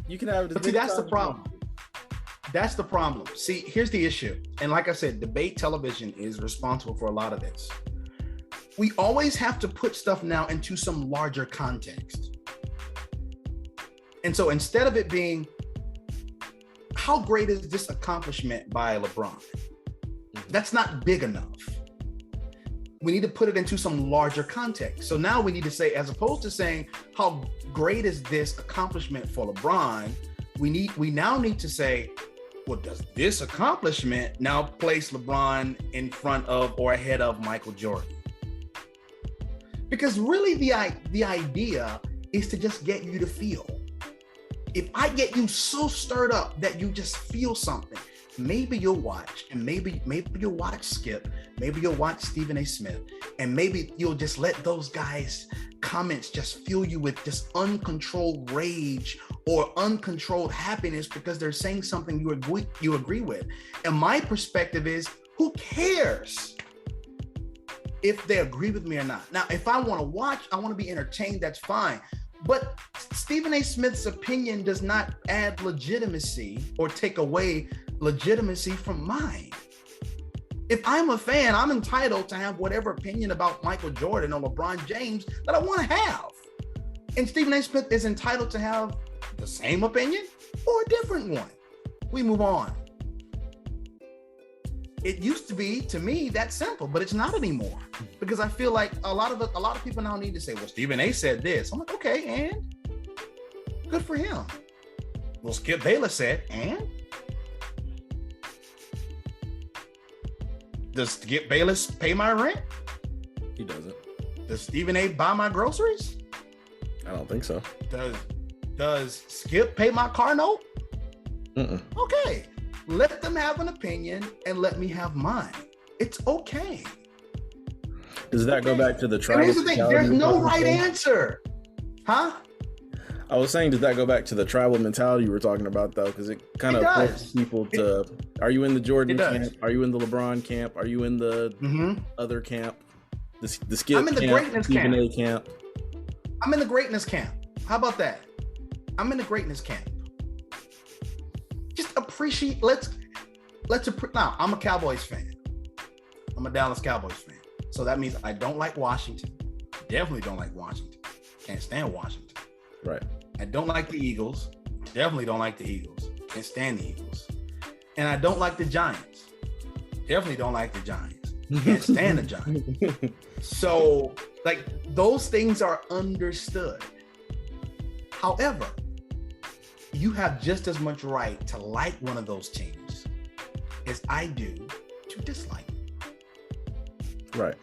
You can have it. But see, that's the problem. That's the problem. See, here's the issue. And like I said, debate television is responsible for a lot of this. We always have to put stuff now into some larger context. And so instead of it being, how great is this accomplishment by LeBron? That's not big enough. We need to put it into some larger context. So now we need to say, as opposed to saying, how great is this accomplishment for LeBron? We now need to say, well, does this accomplishment now place LeBron in front of or ahead of Michael Jordan? Because really the idea is to just get you to feel. If I get you so stirred up that you just feel something, maybe you'll watch, and maybe you'll watch Skip, maybe you'll watch Stephen A. Smith, and maybe you'll just let those guys' comments just fill you with just uncontrolled rage or uncontrolled happiness because they're saying something you agree with. And my perspective is, who cares if they agree with me or not? Now, if I want to watch, I want to be entertained, that's fine. But Stephen A. Smith's opinion does not add legitimacy or take away legitimacy from mine. If I'm a fan, I'm entitled to have whatever opinion about Michael Jordan or LeBron James that I want to have. And Stephen A. Smith is entitled to have the same opinion or a different one. We move on. It used to be, to me, that simple, but it's not anymore. Because I feel like a lot of people now need to say, well, Stephen A. said this. I'm like, okay, and? Good for him. Well, Skip Bayless said, and? Does Skip Bayless pay my rent? He doesn't. Does Stephen A. buy my groceries? I don't think so. Does Skip pay my car note? Mm-mm. Okay. Let them have an opinion and let me have mine. It's okay. Does that go back to the tribal? Here's the thing, there's no right answer. Huh? I was saying, does that go back to the tribal mentality you were talking about, though? Because it kind of forces people to, are you in the Jordan camp? Are you in the LeBron camp? Are you in the other camp? The Skip I'm in the camp, greatness Stephen camp. A camp. I'm in the greatness camp. How about that? I'm in the greatness camp. Just appreciate, now, I'm a Cowboys fan. I'm a Dallas Cowboys fan. So that means I don't like Washington. Definitely don't like Washington. Can't stand Washington. Right. I don't like the Eagles. Definitely don't like the Eagles. Can't stand the Eagles. And I don't like the Giants. Definitely don't like the Giants. Can't stand the Giants. So, like, those things are understood. However, you have just as much right to like one of those teams as I do to dislike it. Right.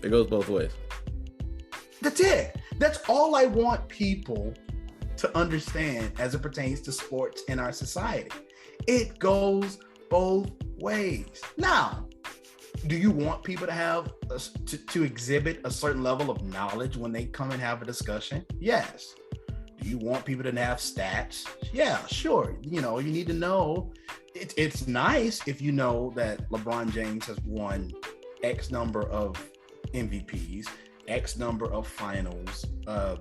It goes both ways. That's it. That's all I want people to understand as it pertains to sports in our society. It goes both ways. Now, do you want people to have to exhibit a certain level of knowledge when they come and have a discussion? Yes. Do you want people to have stats? Yeah, sure. You know, you need to know. It's nice if you know that LeBron James has won X number of MVPs, X number of finals, a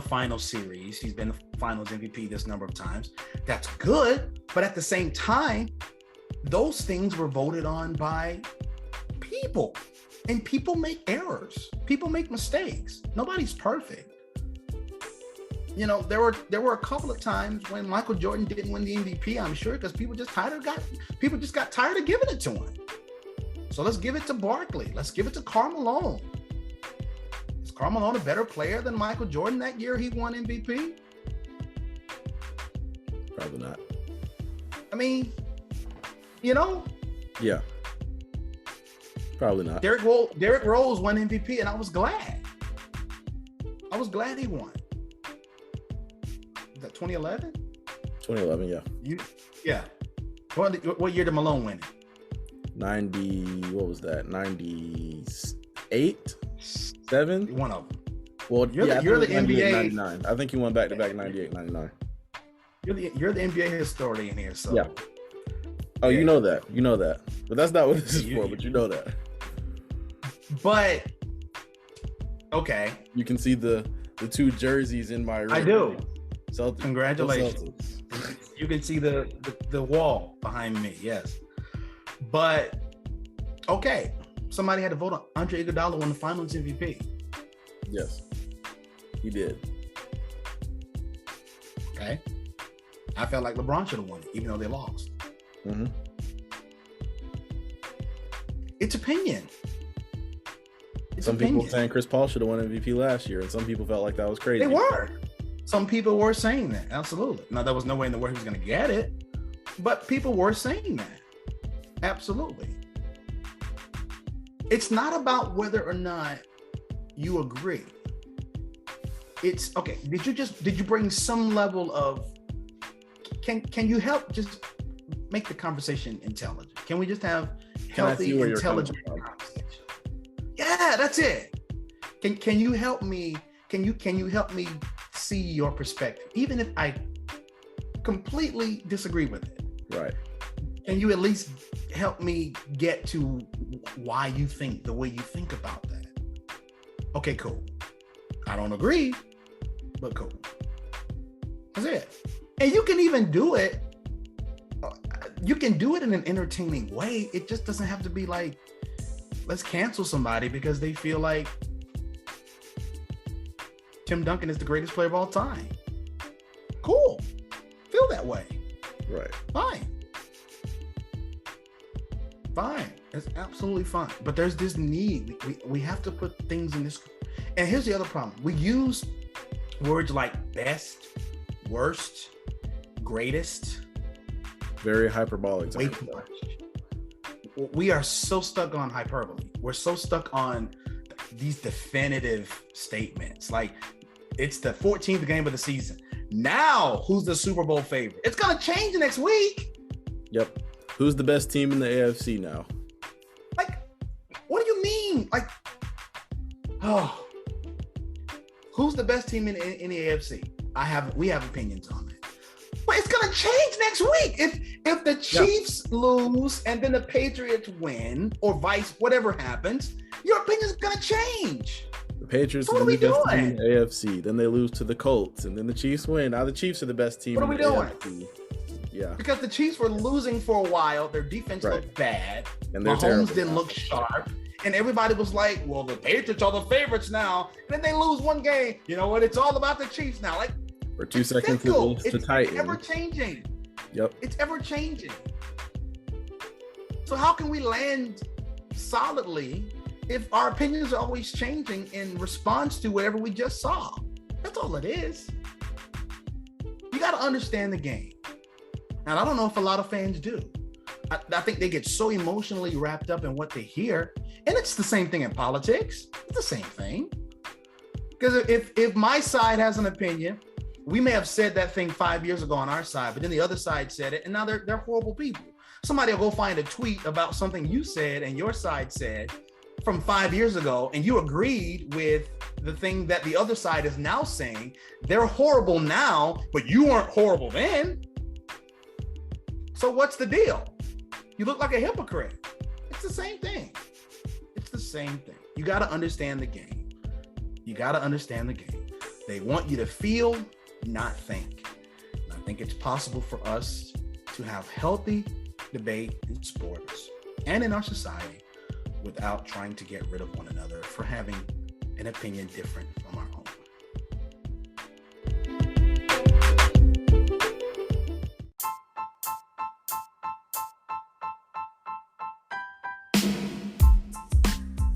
final series. He's been the finals MVP this number of times. That's good. But at the same time, those things were voted on by people, and people make errors. People make mistakes. Nobody's perfect. You know, there were a couple of times when Michael Jordan didn't win the MVP, I'm sure, because people just got tired of giving it to him. So let's give it to Barkley. Let's give it to Karl Malone. Is Karl Malone a better player than Michael Jordan that year he won MVP? Probably not. I mean, you know? Yeah. Probably not. Derrick Rose won MVP, and I was glad. I was glad he won. Was that 2011? 2011, yeah. Yeah. What year did Malone win it? 90, what was that? 98? 7? One of them. Well, you're the NBA. 99. I think he won back-to-back 98, 99. You're the NBA historian here, so. Yeah. Oh, yeah. You know that. But that's not what this is for, but you know that. But, okay. You can see the two jerseys in my room. I do. Celtics. Congratulations. You can see the wall behind me, yes. But, okay. Somebody had to vote on Andre Iguodala won the Finals MVP. Yes, he did. Okay. I felt like LeBron should have won it, even though they lost. Mm-hmm. It's opinion. Some people were saying Chris Paul should have won MVP last year, and some people felt like that was crazy. They were. Some people were saying that. Absolutely. Now, there was no way in the world he was going to get it, but people were saying that. Absolutely. It's not about whether or not you agree. It's okay. Did you bring some level of, can you help just make the conversation intelligent? Can we just have healthy, intelligent conversation? Yeah, that's it. Can you help me? Can you help me see your perspective, even if I completely disagree with it? Right. Can you at least help me get to why you think the way you think about that? Okay, cool. I don't agree, but cool. That's it. And you can even do it. You can do it in an entertaining way. It just doesn't have to be like, let's cancel somebody because they feel like Tim Duncan is the greatest player of all time. Cool. Feel that way. Right. Fine. It's absolutely fine. But there's this need. We have to put things in this. And here's the other problem. We use words like best, worst, greatest. Very hyperbolic. Way too much. We are so stuck on hyperbole. We're so stuck on these definitive statements. Like, it's the 14th game of the season. Now, who's the Super Bowl favorite? It's going to change next week. Yep. Who's the best team in the AFC now? Like, what do you mean? Like, oh, who's the best team in the AFC? We have opinions on it. But it's gonna change next week. If the Chiefs lose and then the Patriots win, or whatever happens, your opinion's gonna change. The Patriots so are the best team in the AFC. Then they lose to the Colts, and then the Chiefs win. Now the Chiefs are the best team. What are we doing? AFC. Yeah. Because the Chiefs were losing for a while. Their defense looked bad. And Mahomes didn't look sharp. And everybody was like, well, the Patriots are the favorites now. And then they lose one game. You know what? It's all about the Chiefs now. Like, for 2 seconds, it was to Titans. It's ever changing. Yep. It's ever changing. So how can we land solidly if our opinions are always changing in response to whatever we just saw? That's all it is. You got to understand the game. And I don't know if a lot of fans do. I think they get so emotionally wrapped up in what they hear. And it's the same thing in politics. It's the same thing. Because if my side has an opinion, we may have said that thing 5 years ago on our side, but then the other side said it, and now they're horrible people. Somebody will go find a tweet about something you said and your side said from 5 years ago, and you agreed with the thing that the other side is now saying. They're horrible now, but you weren't horrible then. So what's the deal? You look like a hypocrite. It's the same thing. It's the same thing. You got to understand the game. You got to understand the game. They want you to feel, not think. And I think it's possible for us to have healthy debate in sports and in our society without trying to get rid of one another for having an opinion different from our own.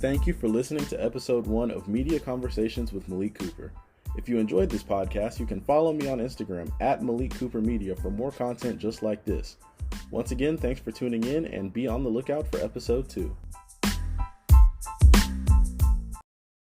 Thank you for listening to episode 1 of Media Conversations with Malik Cooper. If you enjoyed this podcast, you can follow me on Instagram at Malik Cooper Media for more content just like this. Once again, thanks for tuning in, and be on the lookout for episode 2.